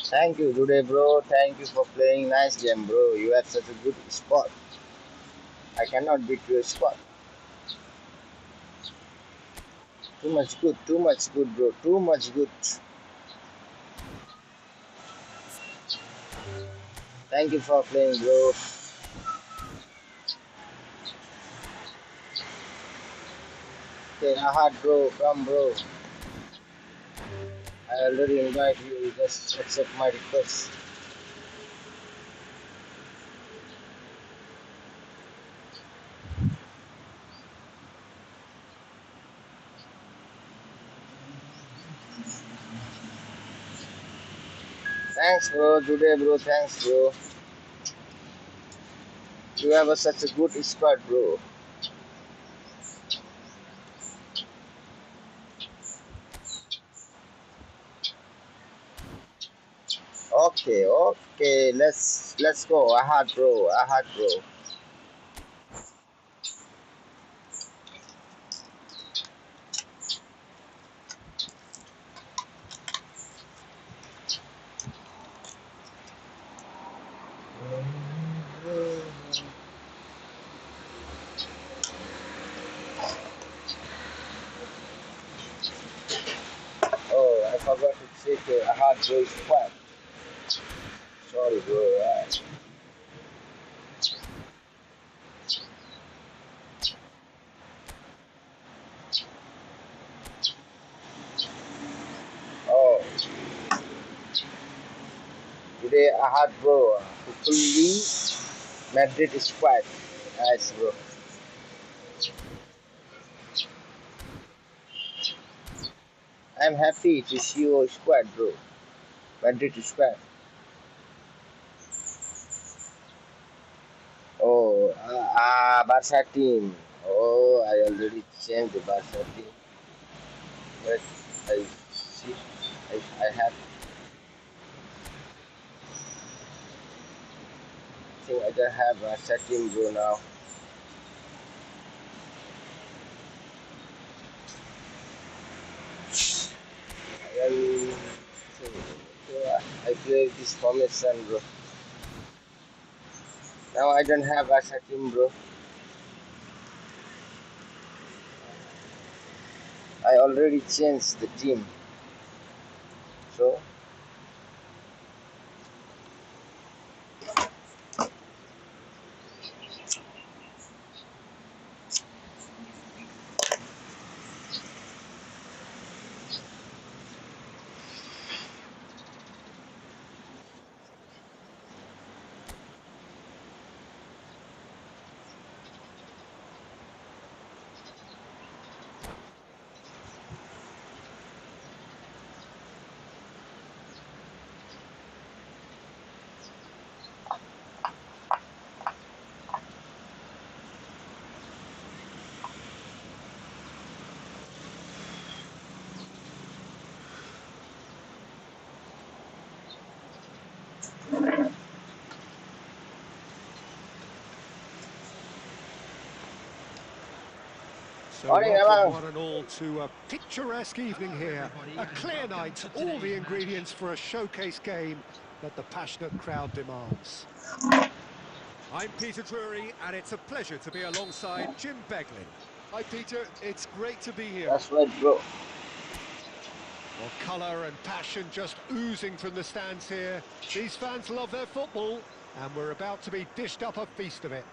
Thank you today, bro. Thank you for playing. Nice game, bro. You have such a good spot. I cannot beat your spot. Too much good, bro. Too much good. Thank you for playing, bro. Okay, Ahad, bro. Come, bro. I already invite you. You just accept my request. Thanks, bro. Today, bro. Thanks, bro. You have such a good squad, bro. Okay. Let's go. Ahad, bro. Oh, I forgot to check Ahad, bro. Squad. Sorry, bro. Right. Oh, today Ahad, bro. Hopefully, Madrid squad. Nice, bro. I'm happy to see your squad, bro. Madrid squad. Oh, Barca team. Oh, I already changed the Barca team. But I see, I have. I think I don't have Barca team, bro. Now. I I play this formation, bro. Now I don't have Barca team, bro. I already changed the team. So. So Morning, welcome Emang. one and all to a picturesque evening here. A clear night, all the ingredients for a showcase game that the passionate crowd demands. I'm Peter Drury, and it's a pleasure to be alongside Jim Beglin. Hi, Peter. It's great to be here. That's right, bro. Well, colour and passion just oozing from the stands here. These fans love their football, and we're about to be dished up a feast of it.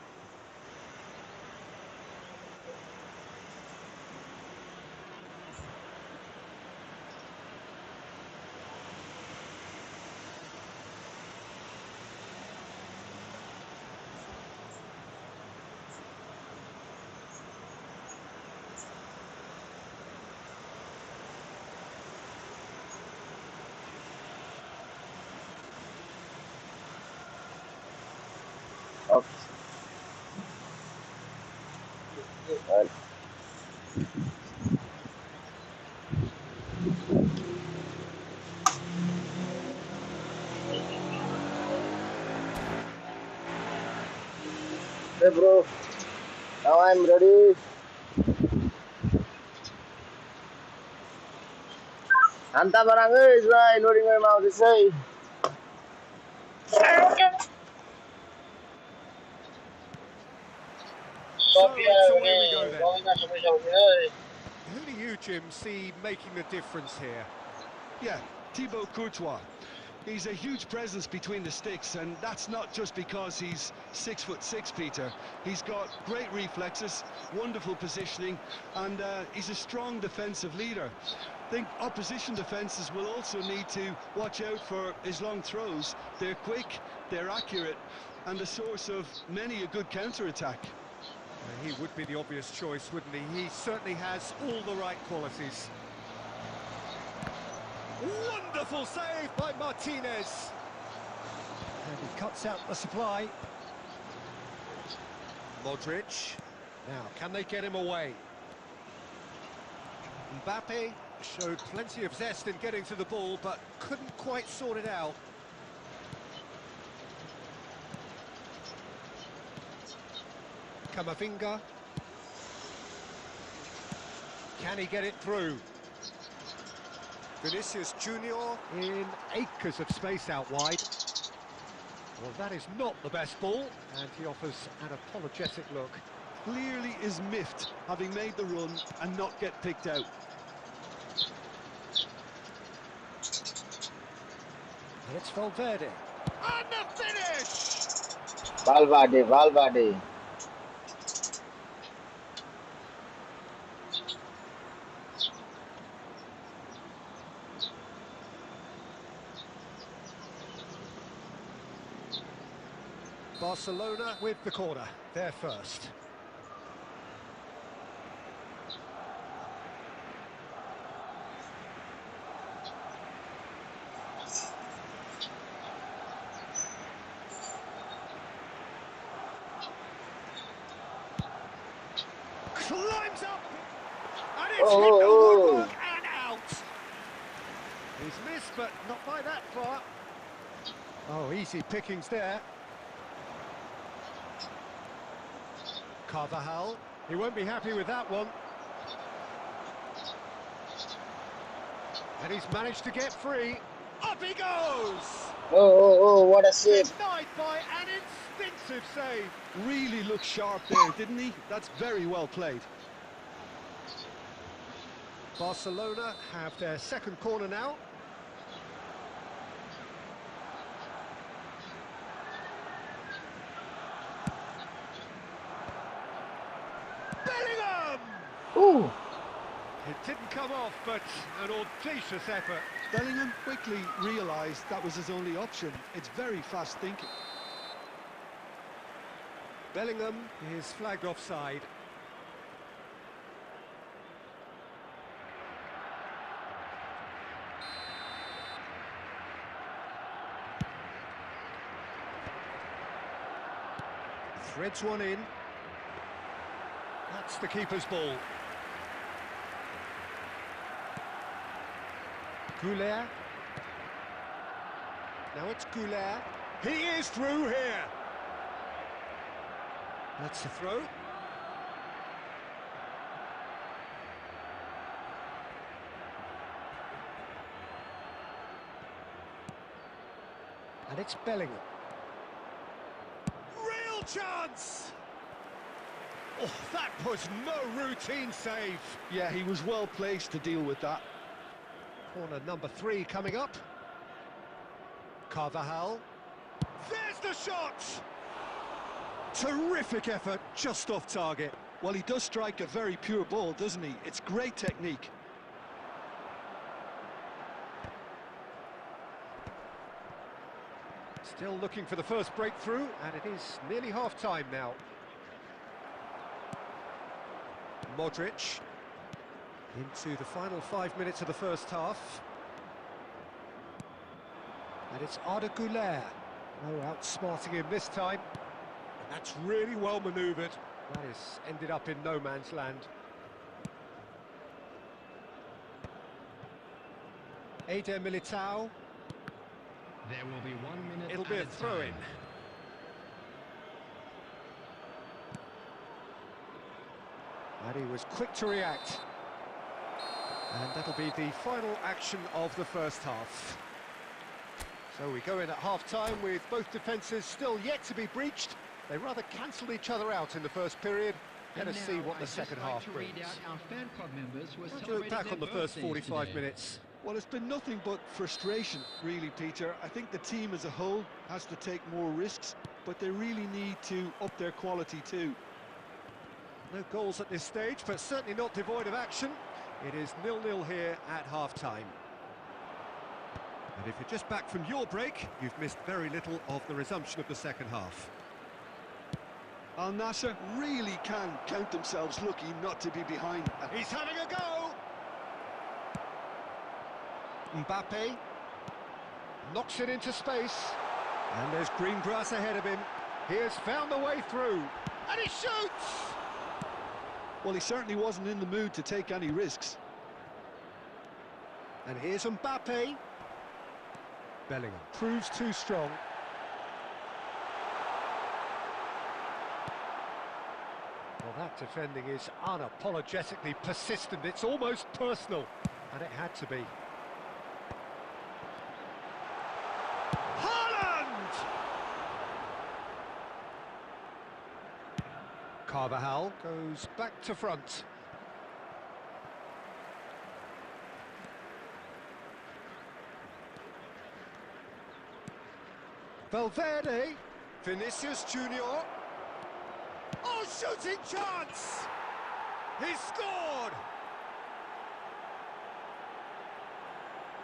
Okay. Well, hey, bro. Now I'm ready. Anta barang Israel loading my mouth is say. So it's away we go then. Who do you, Jim, see making the difference here? Yeah, Thibaut Courtois. He's a huge presence between the sticks, and that's not just because he's 6'6", Peter. He's got great reflexes, wonderful positioning, and he's a strong defensive leader. I think opposition defences will also need to watch out for his long throws. They're quick, they're accurate, and the source of many a good counter-attack. He would be the obvious choice, wouldn't he? He certainly has all the right qualities. Wonderful save by Martinez. And he cuts out the supply. Modric. Now, can they get him away? Mbappe showed plenty of zest in getting to the ball, but couldn't quite sort it out. Camavinga. Can he get it through? Vinicius Junior in acres of space out wide. Well, that is not the best ball, and he offers an apologetic look. Clearly is miffed, having made the run and not get picked out. And it's Valverde. And the finish! Valverde. Barcelona with the corner, they're first. Climbs up, and it's hit the woodwork and out. He's missed, but not by that far. Oh, easy pickings there. Carvajal, he won't be happy with that one. And he's managed to get free. Up he goes! Oh, what a save. Denied by an instinctive save. Really looked sharp there, didn't he? That's very well played. Barcelona have their second corner now. Bellingham! Ooh. It didn't come off, but an audacious effort. Bellingham quickly realised that was his only option. It's very fast thinking. Bellingham is flagged offside. Threads one in. That's the keeper's ball. Goulet. Now it's Goulet. He is through here. That's the throw. And it's Bellingham. Real chance! Oh, that was no routine save. Yeah, he was well placed to deal with that. Corner number 3 coming up. Carvajal. There's the shot! Terrific effort, just off target. Well, he does strike a very pure ball, doesn't he? It's great technique. Still looking for the first breakthrough, and it is nearly half-time now. Modric into the final 5 minutes of the first half. And it's Arda Güler. No outsmarting him this time. And that's really well manoeuvred. That has ended up in no man's land. Eder Militao. There will be 1 minute. It'll be a throw-in. And he was quick to react. And that'll be the final action of the first half. So we go in at half-time with both defences still yet to be breached. They rather cancelled each other out in the first period. Let us see what the second half brings. How do you look back on the first 45 minutes? Well, it's been nothing but frustration, really, Peter. I think the team as a whole has to take more risks, but they really need to up their quality too. No goals at this stage, but certainly not devoid of action. It is 0-0 here at half-time. And if you're just back from your break, you've missed very little of the resumption of the second half. Al Nassr really can count themselves lucky not to be behind. He's having a go! Mbappe knocks it into space. And there's green grass ahead of him. He has found the way through. And he shoots! Well, he certainly wasn't in the mood to take any risks. And here's Mbappe. Bellingham proves too strong. Well, that defending is unapologetically persistent. It's almost personal. And it had to be. Carvajal goes back to front. Valverde, Vinicius Junior. Oh, shooting chance! He's scored!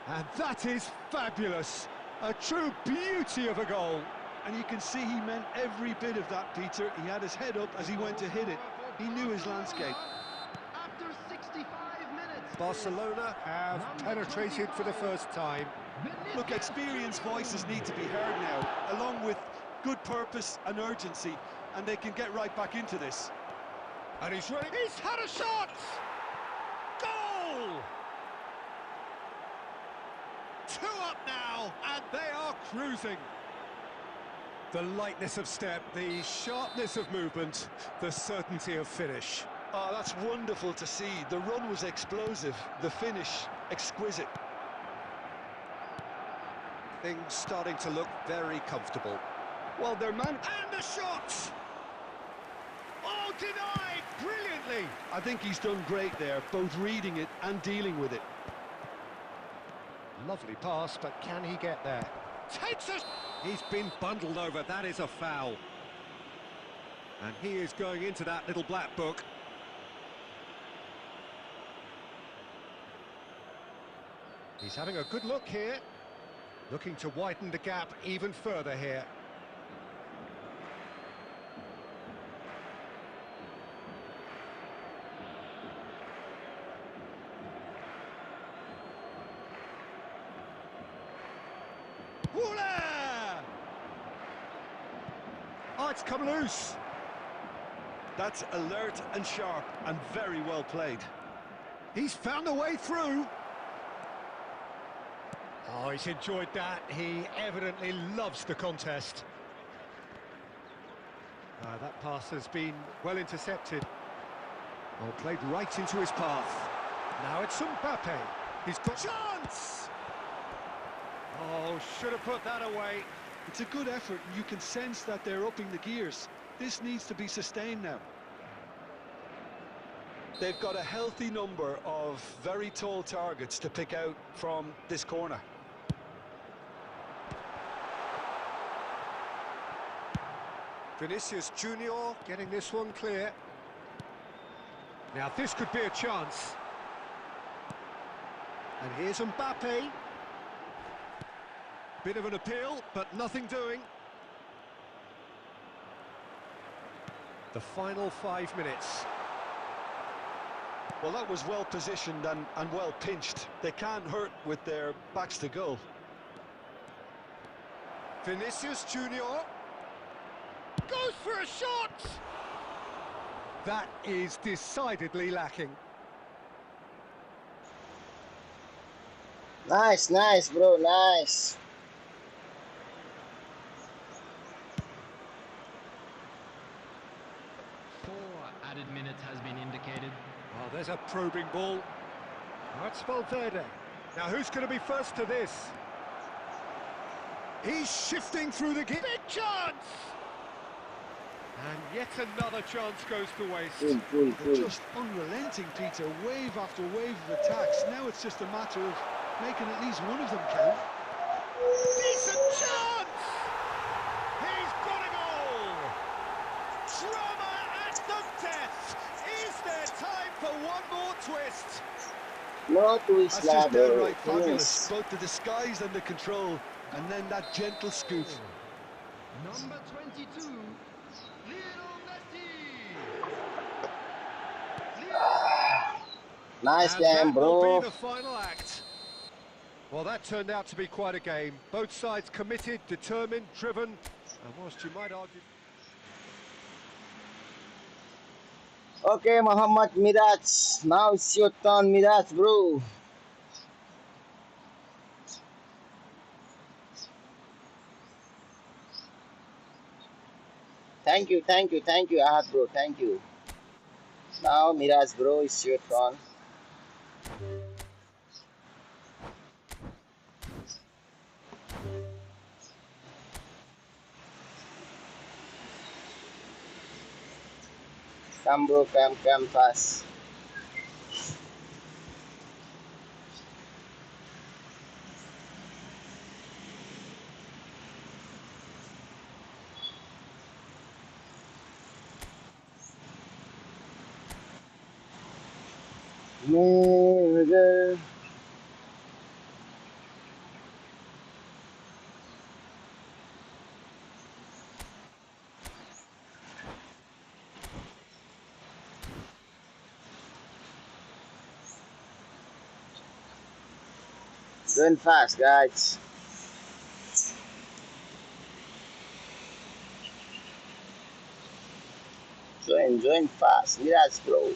And that is fabulous. A true beauty of a goal. And you can see he meant every bit of that, Peter. He had his head up as he went to hit it. He knew his landscape. After 65 minutes. Barcelona have penetrated for the first time. Look, experienced voices need to be heard now, along with good purpose and urgency, and they can get right back into this. And he's running. He's had a shot! Goal! 2 up now, and they are cruising. The lightness of step, the sharpness of movement, the certainty of finish. Oh, that's wonderful to see. The run was explosive, the finish exquisite. Things starting to look very comfortable. Well, their man... And the shot! Oh, denied brilliantly! I think he's done great there, both reading it and dealing with it. Lovely pass, but can he get there? Takes us! He's been bundled over, that is a foul. And he is going into that little black book. He's having a good look here. Looking to widen the gap even further here. Oh, it's come loose. That's alert and sharp and very well played. He's found a way through. Oh, he's enjoyed that. He evidently loves the contest. That pass has been well intercepted. Oh, played right into his path. Now it's Mbappe. He's got chance! Oh, should have put that away. It's a good effort, and you can sense that they're upping the gears. This needs to be sustained now. They've got a healthy number of very tall targets to pick out from this corner. Vinicius Junior getting this one clear. Now this could be a chance. And here's Mbappe. Bit of an appeal, but nothing doing. The final 5 minutes. Well, that was well positioned and well pinched. They can't hurt with their backs to goal. Vinicius Junior goes for a shot! That is decidedly lacking. Nice, nice, bro, nice. Four added minutes has been indicated. Oh, there's a probing ball. That's Valverde. Now who's going to be first to this? He's shifting through the big chance! And yet another chance goes to waste. They're just unrelenting, Peter. Wave after wave of attacks. Now it's just a matter of making at least one of them count. Decent chance! He's got a goal! Drama at the death! Is there time for one more twist? No twist, That's just bro. downright fabulous. Yes. Both the disguise and the control, and then that gentle scoop. Number 22, Lionel Messi. Nice And game, that will bro. be the final act. Well, that turned out to be quite a game. Both sides committed, determined, driven, and whilst you might argue... Okay, Muhammad Miraj. Now it's your turn, Miraj, bro. Thank you, Ahad, bro. Thank you. Now, Miraj, bro, it's your turn. Come, bro, come fast. Nigga. Going fast, guys. Join fast. Miraj, bro.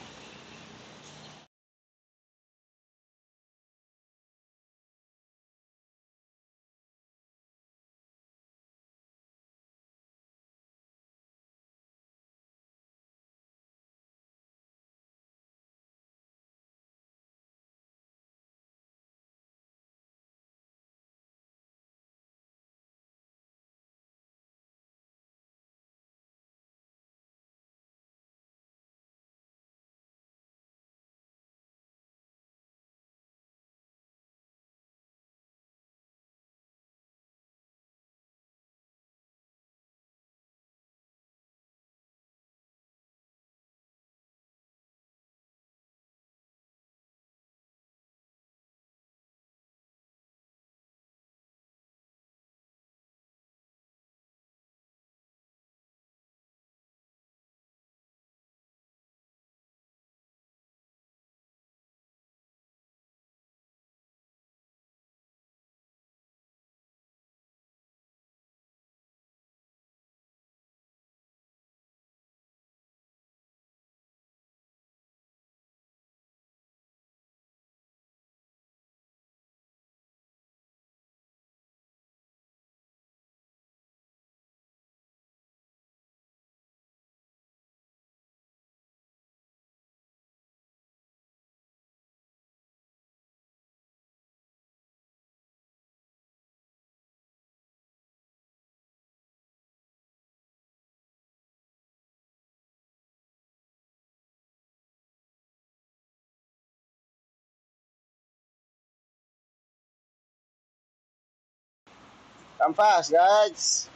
Come fast, guys.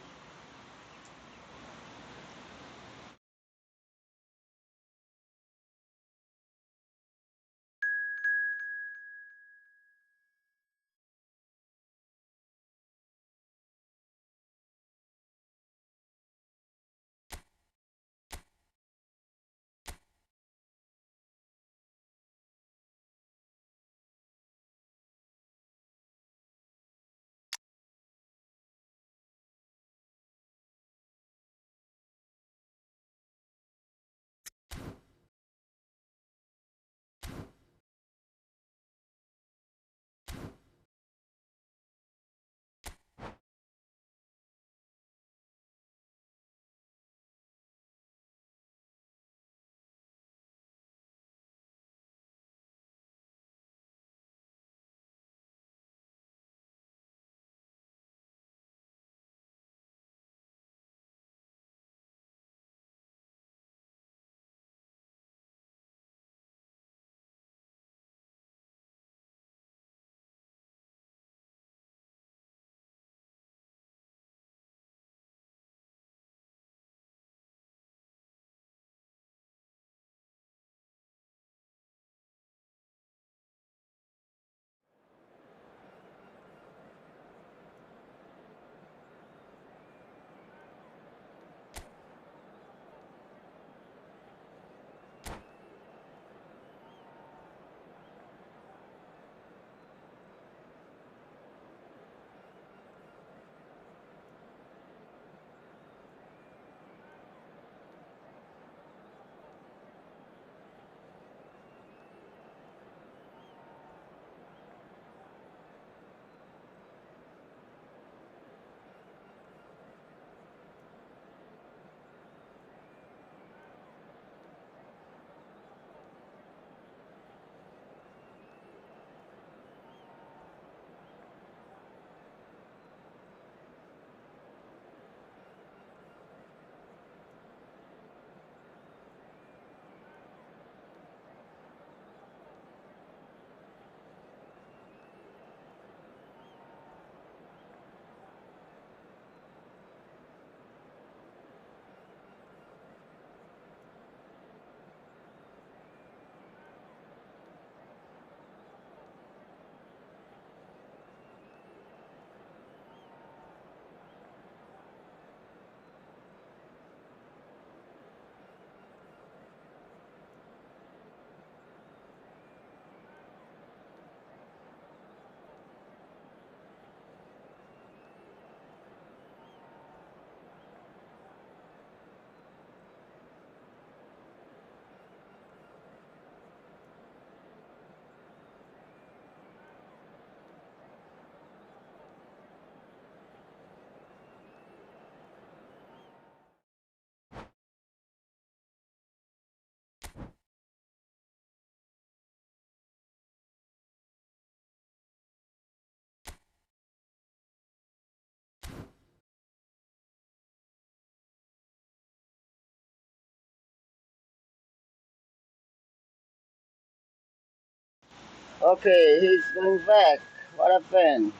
Okay, he's going back. What happened?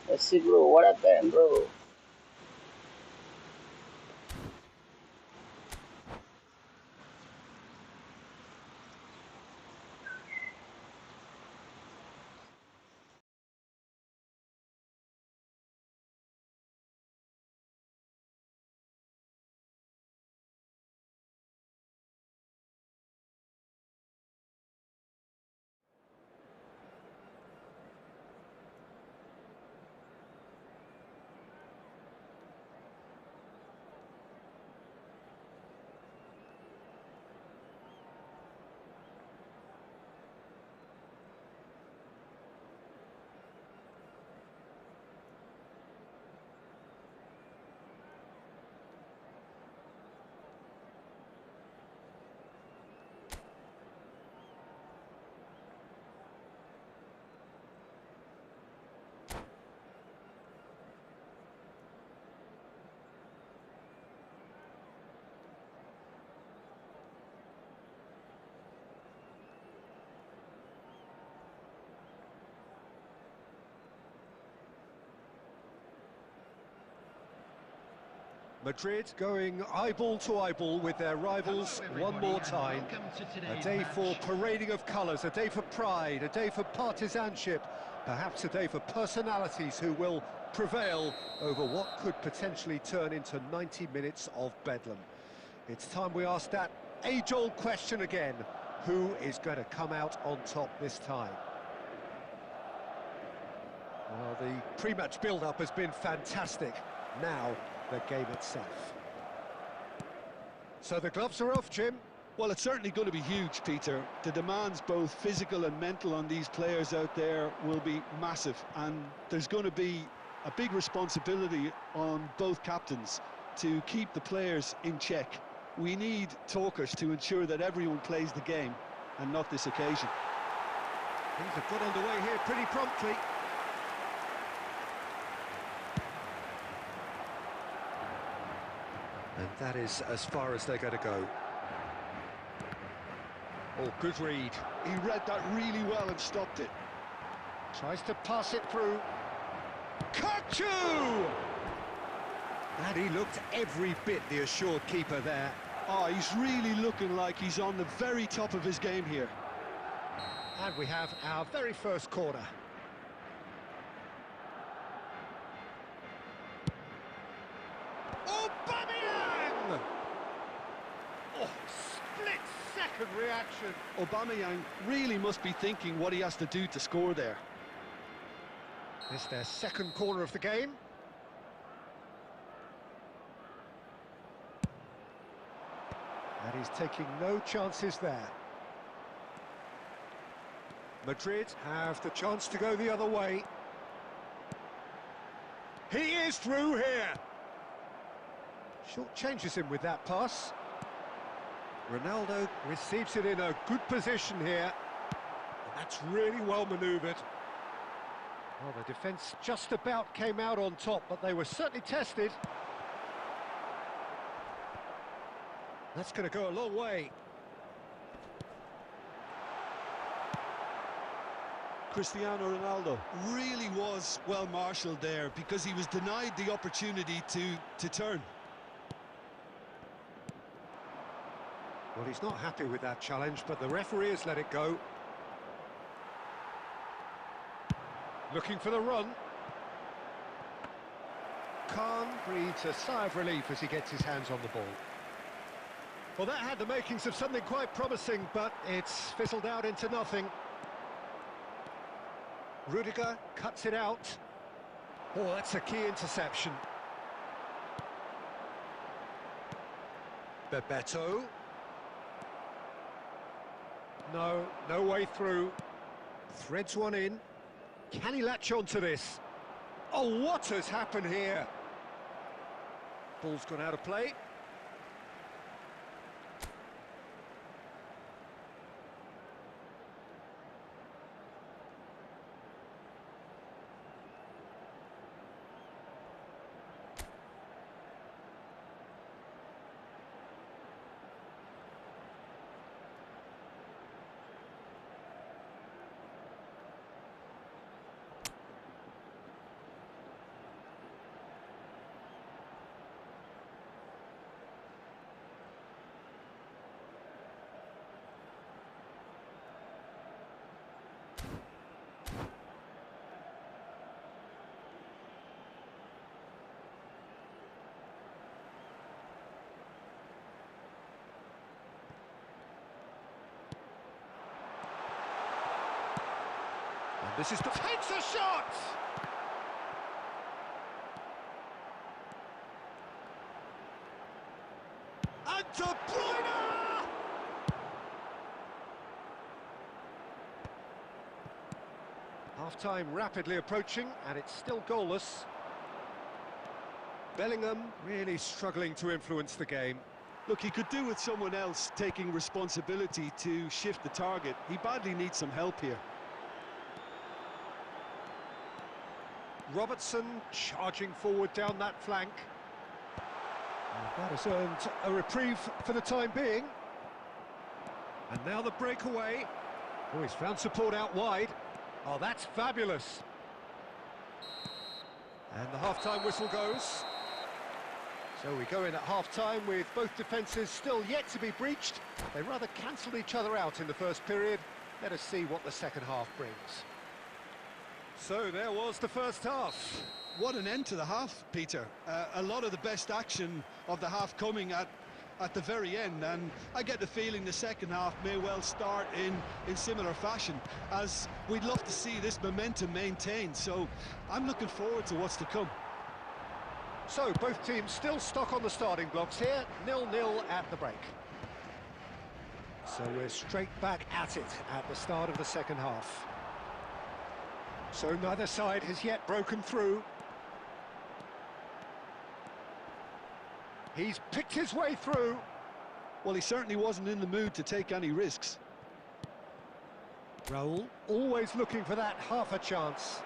Let's see, bro. What happened, bro? Madrid going eyeball to eyeball with their rivals one more time. A day for parading of colours, a day for pride, a day for partisanship, perhaps a day for personalities who will prevail over what could potentially turn into 90 minutes of bedlam. It's time we ask that age-old question again: who is going to come out on top this time? Well, the pre-match build-up has been fantastic. Now, the game itself. So the gloves are off, Jim. Well, it's certainly going to be huge, Peter. The demands, both physical and mental, on these players out there will be massive, and there's going to be a big responsibility on both captains to keep the players in check. We need talkers to ensure that everyone plays the game, and not this occasion. Things have got underway here pretty promptly. And that is as far as they're going to go. Oh, good read. He read that really well and stopped it. Tries to pass it through. Kachu! And he looked every bit the assured keeper there. Oh, he's really looking like he's on the very top of his game here. And we have our very first corner. Aubameyang! Oh, split-second reaction. Aubameyang really must be thinking what he has to do to score there. This is their second corner of the game. And he's taking no chances there. Madrid have the chance to go the other way. He is through here. Short changes him with that pass. Ronaldo receives it in a good position here. And that's really well manoeuvred. Well, the defence just about came out on top, but they were certainly tested. That's going to go a long way. Cristiano Ronaldo really was well marshalled there, because he was denied the opportunity to turn. Well, he's not happy with that challenge, but the referee has let it go. Looking for the run. Khan breathes a sigh of relief as he gets his hands on the ball. Well, that had the makings of something quite promising, but it's fizzled out into nothing. Rudiger cuts it out. Oh, that's a key interception. Bebeto. No way through. Threads one in. Can he latch on to this? Oh, what has happened here? Ball's gone out of play. This is the... Takes a shot! And De Bruyne! Half-time rapidly approaching, and it's still goalless. Bellingham really struggling to influence the game. Look, he could do with someone else taking responsibility to shift the target. He badly needs some help here. Robertson charging forward down that flank. And that has earned a reprieve for the time being. And now the breakaway. Oh, he's found support out wide. Oh, that's fabulous. And the half-time whistle goes. So we go in at half-time with both defences still yet to be breached. They rather cancelled each other out in the first period. Let us see what the second half brings. So there was the first half. What an end to the half, Peter. A lot of the best action of the half coming at the very end, and I get the feeling the second half may well start in similar fashion, as we'd love to see this momentum maintained. So I'm looking forward to what's to come. So both teams still stuck on the starting blocks here, 0-0 at the break. So we're straight back at it at the start of the second half. So neither side has yet broken through. He's picked his way through. Well, he certainly wasn't in the mood to take any risks. Raul always looking for that half a chance.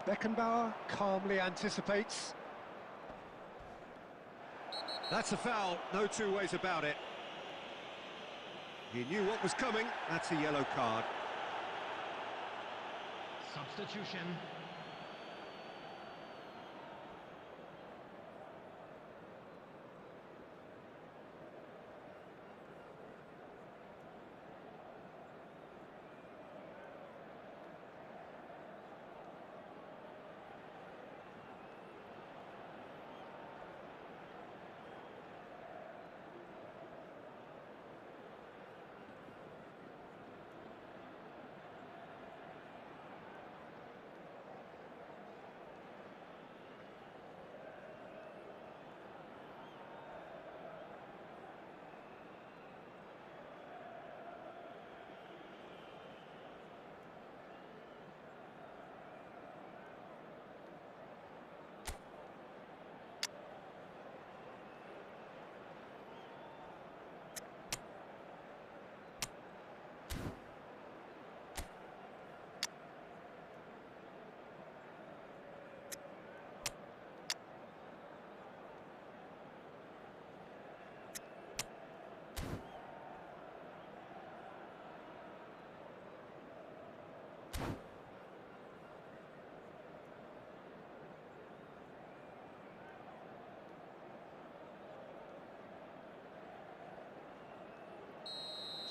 Beckenbauer calmly anticipates. That's a foul, no two ways about it. He knew what was coming, that's a yellow card. Substitution.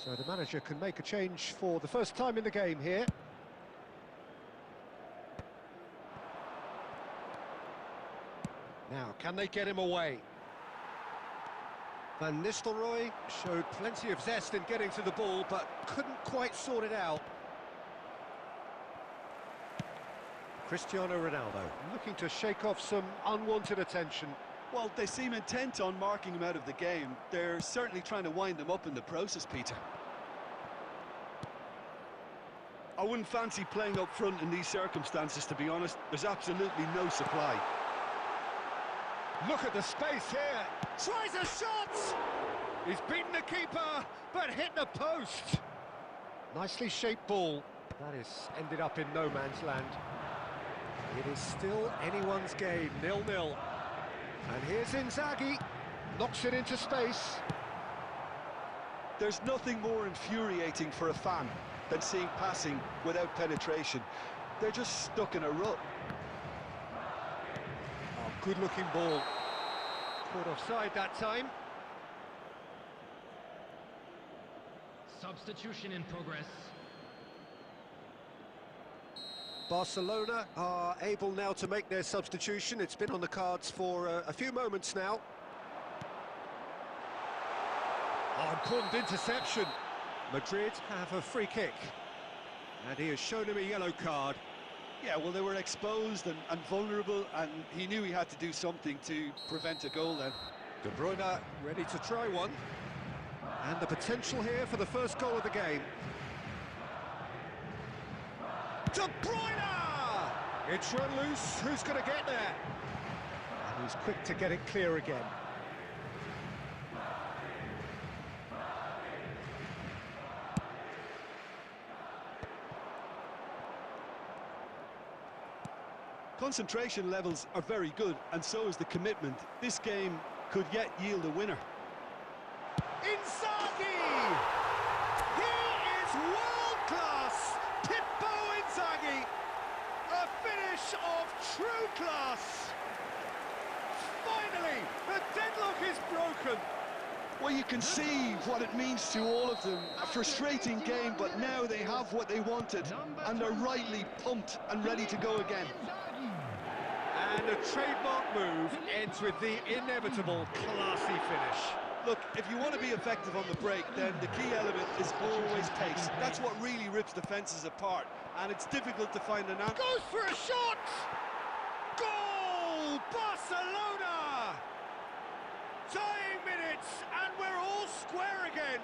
So the manager can make a change for the first time in the game here. Now, can they get him away? Van Nistelrooy showed plenty of zest in getting to the ball, but couldn't quite sort it out. Cristiano Ronaldo looking to shake off some unwanted attention. Well, they seem intent on marking him out of the game. They're certainly trying to wind him up in the process, Peter. I wouldn't fancy playing up front in these circumstances, to be honest. There's absolutely no supply. Look at the space here. Tries a shot! He's beaten the keeper, but hit the post. Nicely shaped ball. That is ended up in no man's land. It is still anyone's game, 0-0. And here's Inzaghi. Knocks it into space. There's nothing more infuriating for a fan than seeing passing without penetration. They're just stuck in a rut. Oh, good-looking ball. Caught offside that time. Substitution in progress. Barcelona are able now to make their substitution. It's been on the cards for a few moments now. Oh, important interception. Madrid have a free kick. And he has shown him a yellow card. Yeah, well, they were exposed and vulnerable, and he knew he had to do something to prevent a goal then. De Bruyne ready to try one. And the potential here for the first goal of the game. De Bruyne! It's run loose. Who's going to get there? And he's quick to get it clear again. Concentration levels are very good, and so is the commitment. This game could yet yield a winner. Inzaghi! He is world-class! Pippo Inzaghi! A finish of true class! Finally, the deadlock is broken. Well, you can see what it means to all of them. A frustrating game, but now they have what they wanted, and they're rightly pumped and ready to go again. And a trademark move ends with the inevitable classy finish. Look, if you want to be effective on the break, then the key element is always pace. That's what really rips defences apart, and it's difficult to find an answer. Goes for a shot! Goal! Barcelona! Tying minutes, and we're all square again.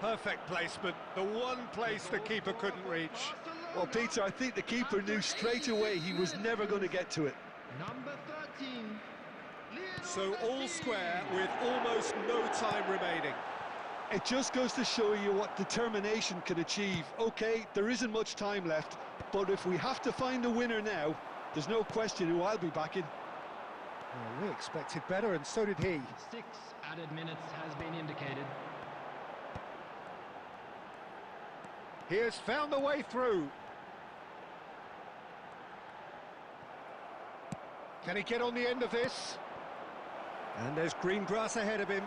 Perfect placement, the one place the keeper couldn't reach. Well, Peter, I think the keeper knew straight away he was never going to get to it. Number 13. So all square with almost no time remaining. It just goes to show you what determination can achieve. Okay, there isn't much time left, but if we have to find a winner now, there's no question who I'll be backing. Well, we expected better, and so did he. 6 added minutes has been indicated. He has found the way through. Can he get on the end of this? And there's green grass ahead of him.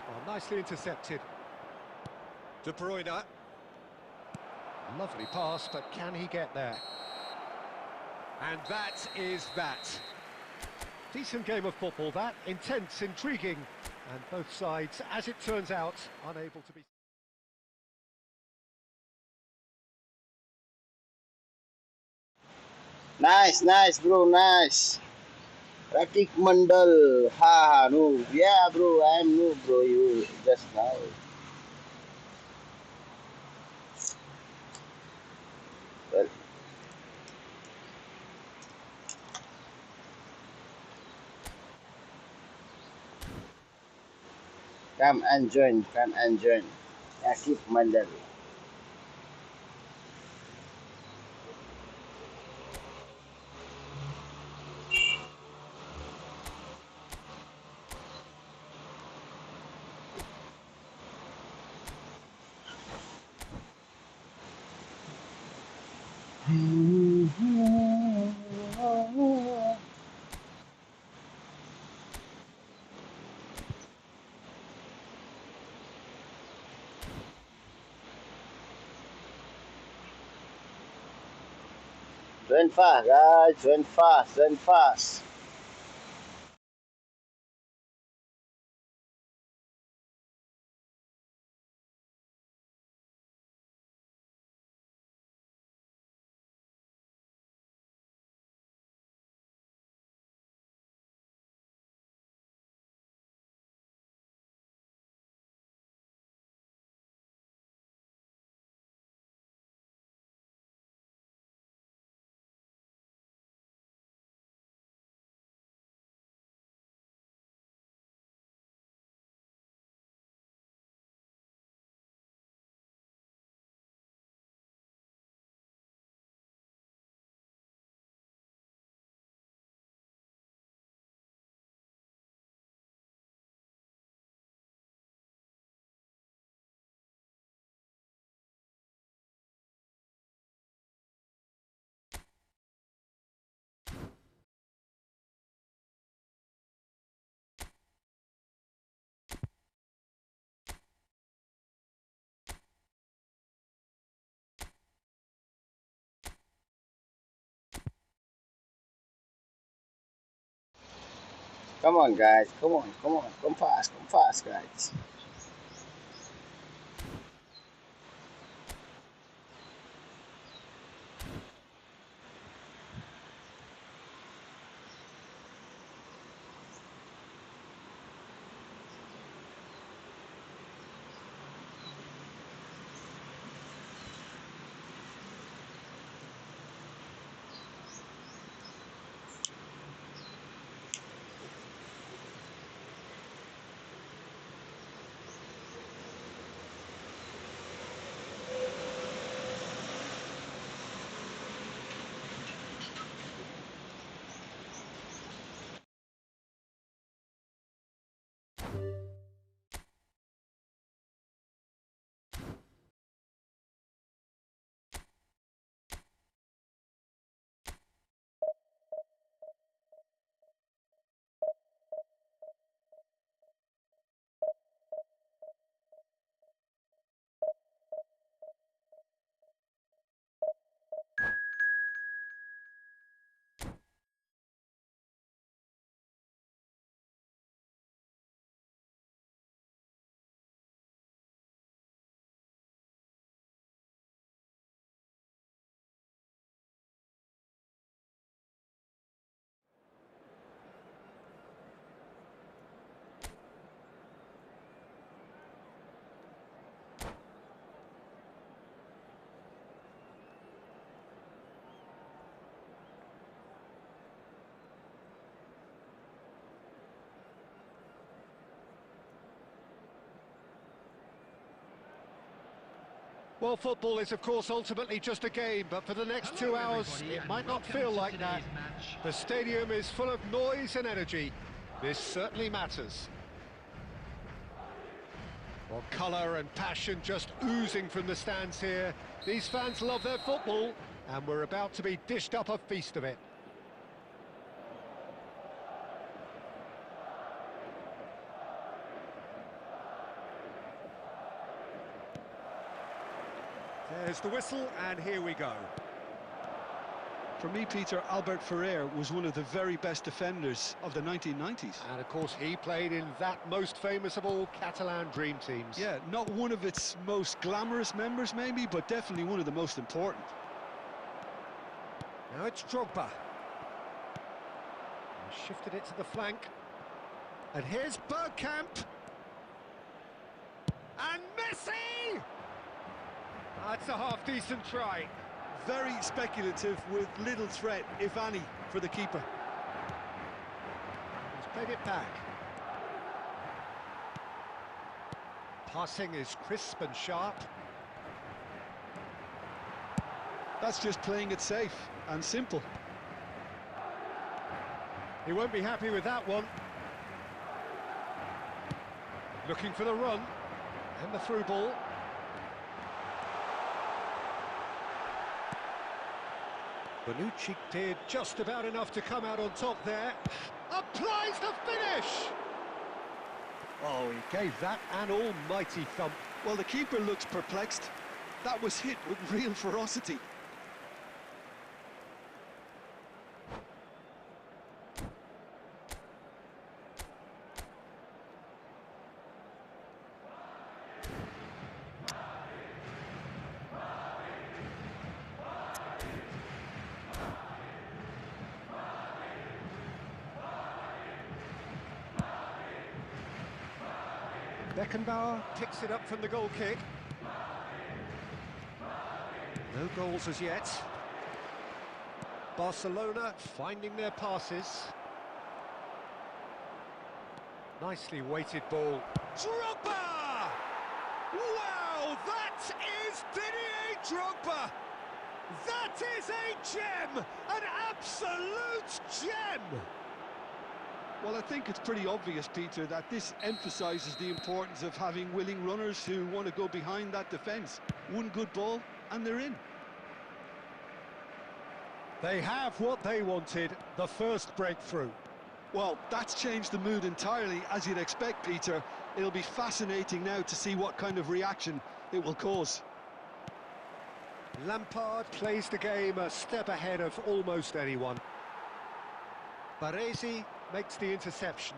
Oh, nicely intercepted. De Bruyne. Lovely pass, but can he get there? And that is that. Decent game of football, that. Intense, intriguing. And both sides, as it turns out, unable to be... Nice, bro, nice. Ratik Mandal. Ha, no. Yeah, bro, I am new, bro. You just now. Well, come and join. Ratik Mandal. Join fast, guys. Join fast. Come on, guys. Come on. Come fast, guys. Well, football is, of course, ultimately just a game, but for the next 2 hours, it might not feel like that. The stadium is full of noise and energy. This certainly matters. Well, colour and passion just oozing from the stands here. These fans love their football, and we're about to be dished up a feast of it. There's the whistle, and here we go. For me, Peter, Albert Ferrer was one of the very best defenders of the 1990s. And, of course, he played in that most famous of all Catalan dream teams. Yeah, not one of its most glamorous members, maybe, but definitely one of the most important. Now it's Drogba. He shifted it to the flank. And here's Bergkamp. And Messi! That's a half-decent try. Very speculative with little threat, if any, for the keeper. He's played it back. Passing is crisp and sharp. That's just playing it safe and simple. He won't be happy with that one. Looking for the run. And the through ball. Bonucci did just about enough to come out on top there. Applies the finish! Oh, he gave that an almighty thump. Well, the keeper looks perplexed. That was hit with real ferocity. Beckenbauer picks it up from the goal kick. No goals as yet. Barcelona finding their passes. Nicely weighted ball. Drogba! Wow, that is Didier Drogba! That is a gem! An absolute gem! Well, I think it's pretty obvious, Peter, that this emphasises the importance of having willing runners who want to go behind that defence. One good ball, and they're in. They have what they wanted, the first breakthrough. Well, that's changed the mood entirely, as you'd expect, Peter. It'll be fascinating now to see what kind of reaction it will cause. Lampard plays the game a step ahead of almost anyone. Baresi makes the interception.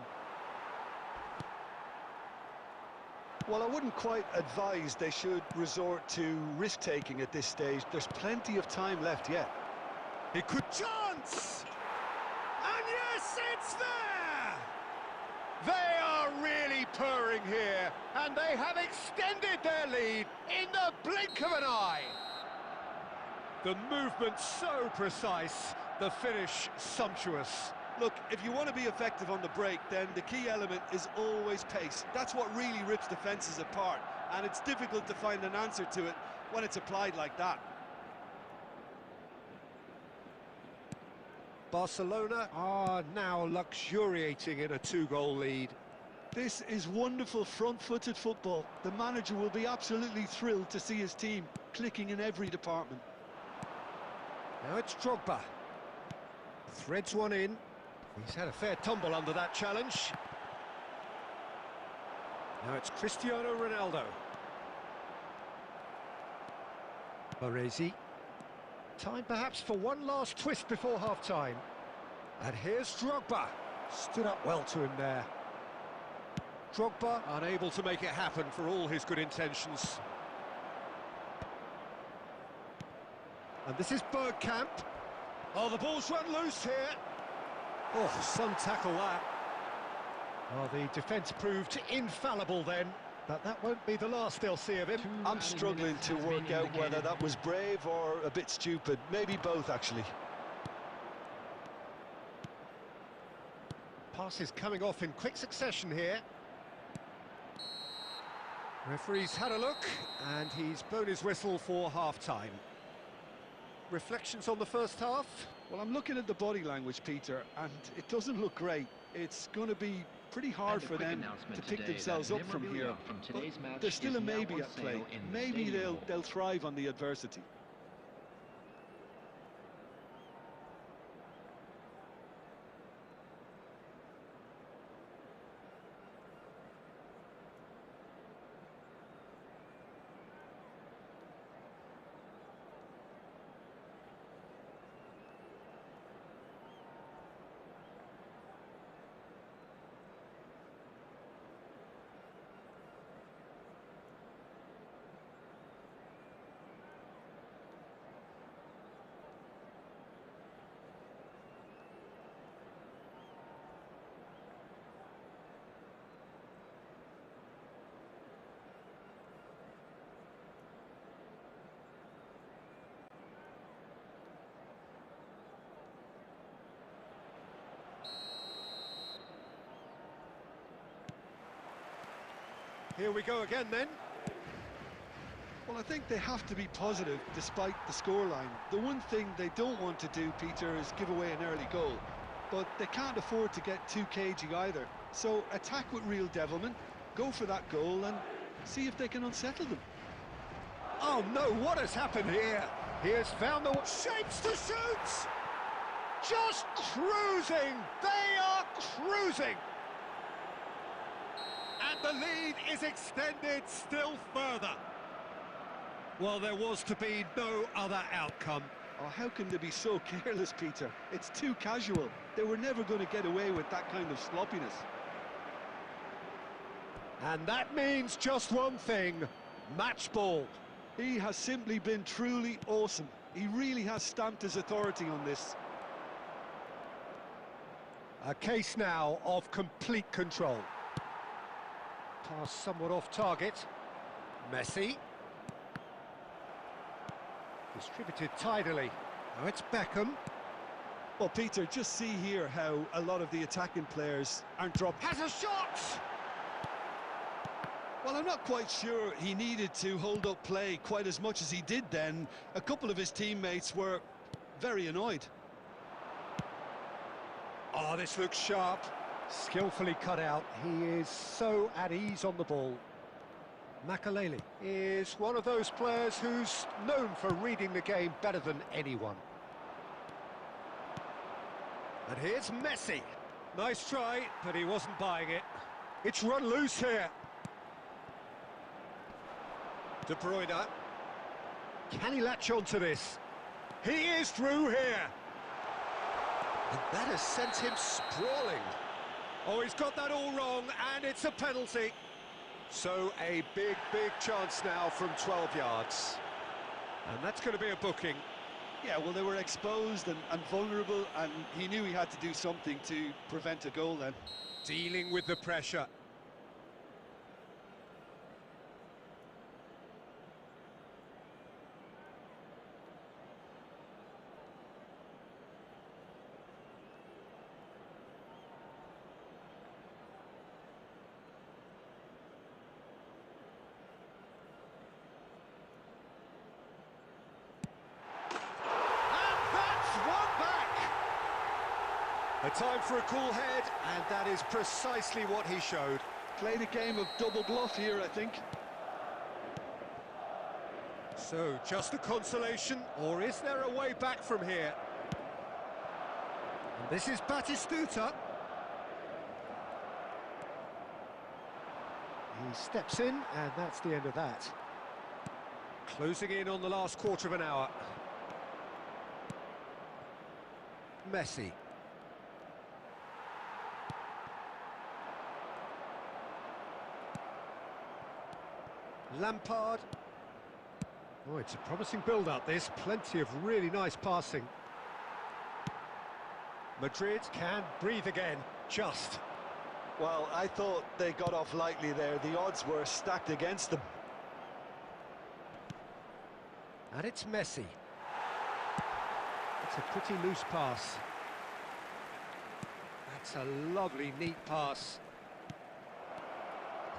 Well, I wouldn't quite advise they should resort to risk-taking at this stage. There's plenty of time left yet. He could chance! And yes, it's there! They are really purring here, and they have extended their lead in the blink of an eye. The movement so precise, the finish sumptuous. Look, if you want to be effective on the break, then the key element is always pace. That's what really rips defences apart, and it's difficult to find an answer to it when it's applied like that. Barcelona are now luxuriating in a two-goal lead. This is wonderful front-footed football. The manager will be absolutely thrilled to see his team clicking in every department. Now it's Drogba. Threads one in. He's had a fair tumble under that challenge. Now it's Cristiano Ronaldo. Baresi. Time perhaps for one last twist before half-time. And here's Drogba. Stood up well to him there. Drogba unable to make it happen for all his good intentions. And this is Bergkamp. Oh, the ball's run loose here. Oh, some tackle that. Well, the defence proved infallible then, but that won't be the last they'll see of him. I'm struggling to work out whether that was brave or a bit stupid. Maybe both, actually. Passes coming off in quick succession here. Referee's had a look, and he's blown his whistle for half-time. Reflections on the first half? Well, I'm looking at the body language, Peter, and it doesn't look great. It's going to be pretty hard for them to pick themselves up from here. But there's still a maybe at play. Maybe they'll thrive on the adversity. Here we go again then. Well, I think they have to be positive despite the scoreline. The one thing they don't want to do, Peter, is give away an early goal. But they can't afford to get too cagey either. So attack with real devilment, go for that goal and see if they can unsettle them. Oh no, what has happened here? He has found the shapes to shoot! Just cruising! They are cruising! And the lead is extended still further. Well, there was to be no other outcome. Oh, how can they be so careless, Peter? It's too casual. They were never going to get away with that kind of sloppiness. And that means just one thing, match ball. He has simply been truly awesome. He really has stamped his authority on this. A case now of complete control. Pass somewhat off target. Messi. Distributed tidily. Now it's Beckham. Well, Peter, just see here how a lot of the attacking players aren't dropped. Has a shot! Well, I'm not quite sure he needed to hold up play quite as much as he did then. A couple of his teammates were very annoyed. Oh, this looks sharp. Skillfully cut out. He is so at ease on the ball. Makaleli is one of those players who's known for reading the game better than anyone. And here's Messi. Nice try, but he wasn't buying it. It's run loose here. De Bruyne. Can he latch on to this? He is through here. And that has sent him sprawling. Oh, he's got that all wrong, and it's a penalty. So a big, big chance now from 12 yards. And that's going to be a booking. Yeah, well, they were exposed and vulnerable, and he knew he had to do something to prevent a goal then. Dealing with the pressure. A time for a cool head, and that is precisely what he showed. Played a game of double bluff here, I think. So, just a consolation, or is there a way back from here? And this is Batistuta. He steps in, and that's the end of that. Closing in on the last quarter of an hour. Messi. Lampard. Oh, it's a promising build-up, this. Plenty of really nice passing. Madrid can breathe again, just. Well, I thought they got off lightly there. The odds were stacked against them. And it's Messi. It's a pretty loose pass. That's a lovely, neat pass.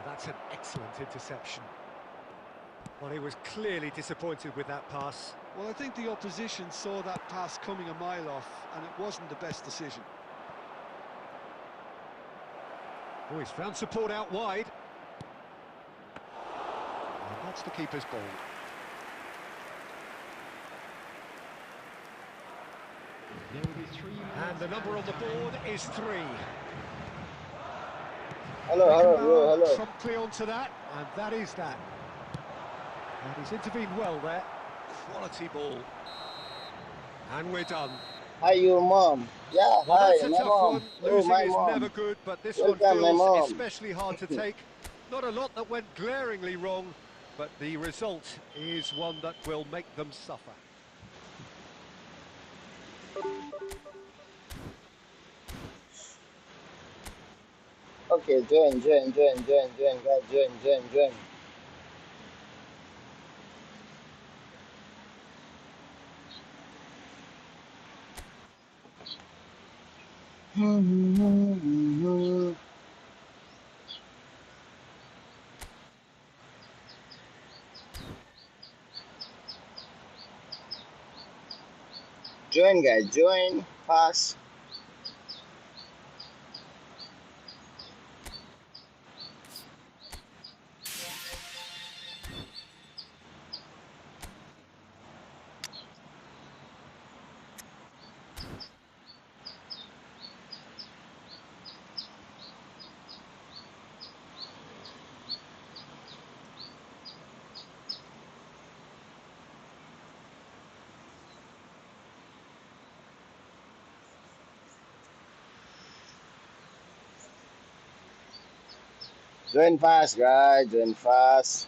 That's an excellent interception. Well, he was clearly disappointed with that pass. Well, I think the opposition saw that pass coming a mile off, and it wasn't the best decision. Oh, he's found support out wide. And that's the keeper's ball. There will be 3 And the number on the board is 3. Hello, bro, hello. Promptly onto that, and that is that. And he's intervened well there. Quality ball. And we're done. Hi, your mom. Yeah, Well, hi, that's a my tough mom. one. Oh, Losing my is mom. never good, but this Welcome, my one mom. feels especially hard to take. Not a lot that went glaringly wrong, but the result is one that will make them suffer. Okay, join, guys, join. Join, guys, join. Pass. Join fast, guys, join fast.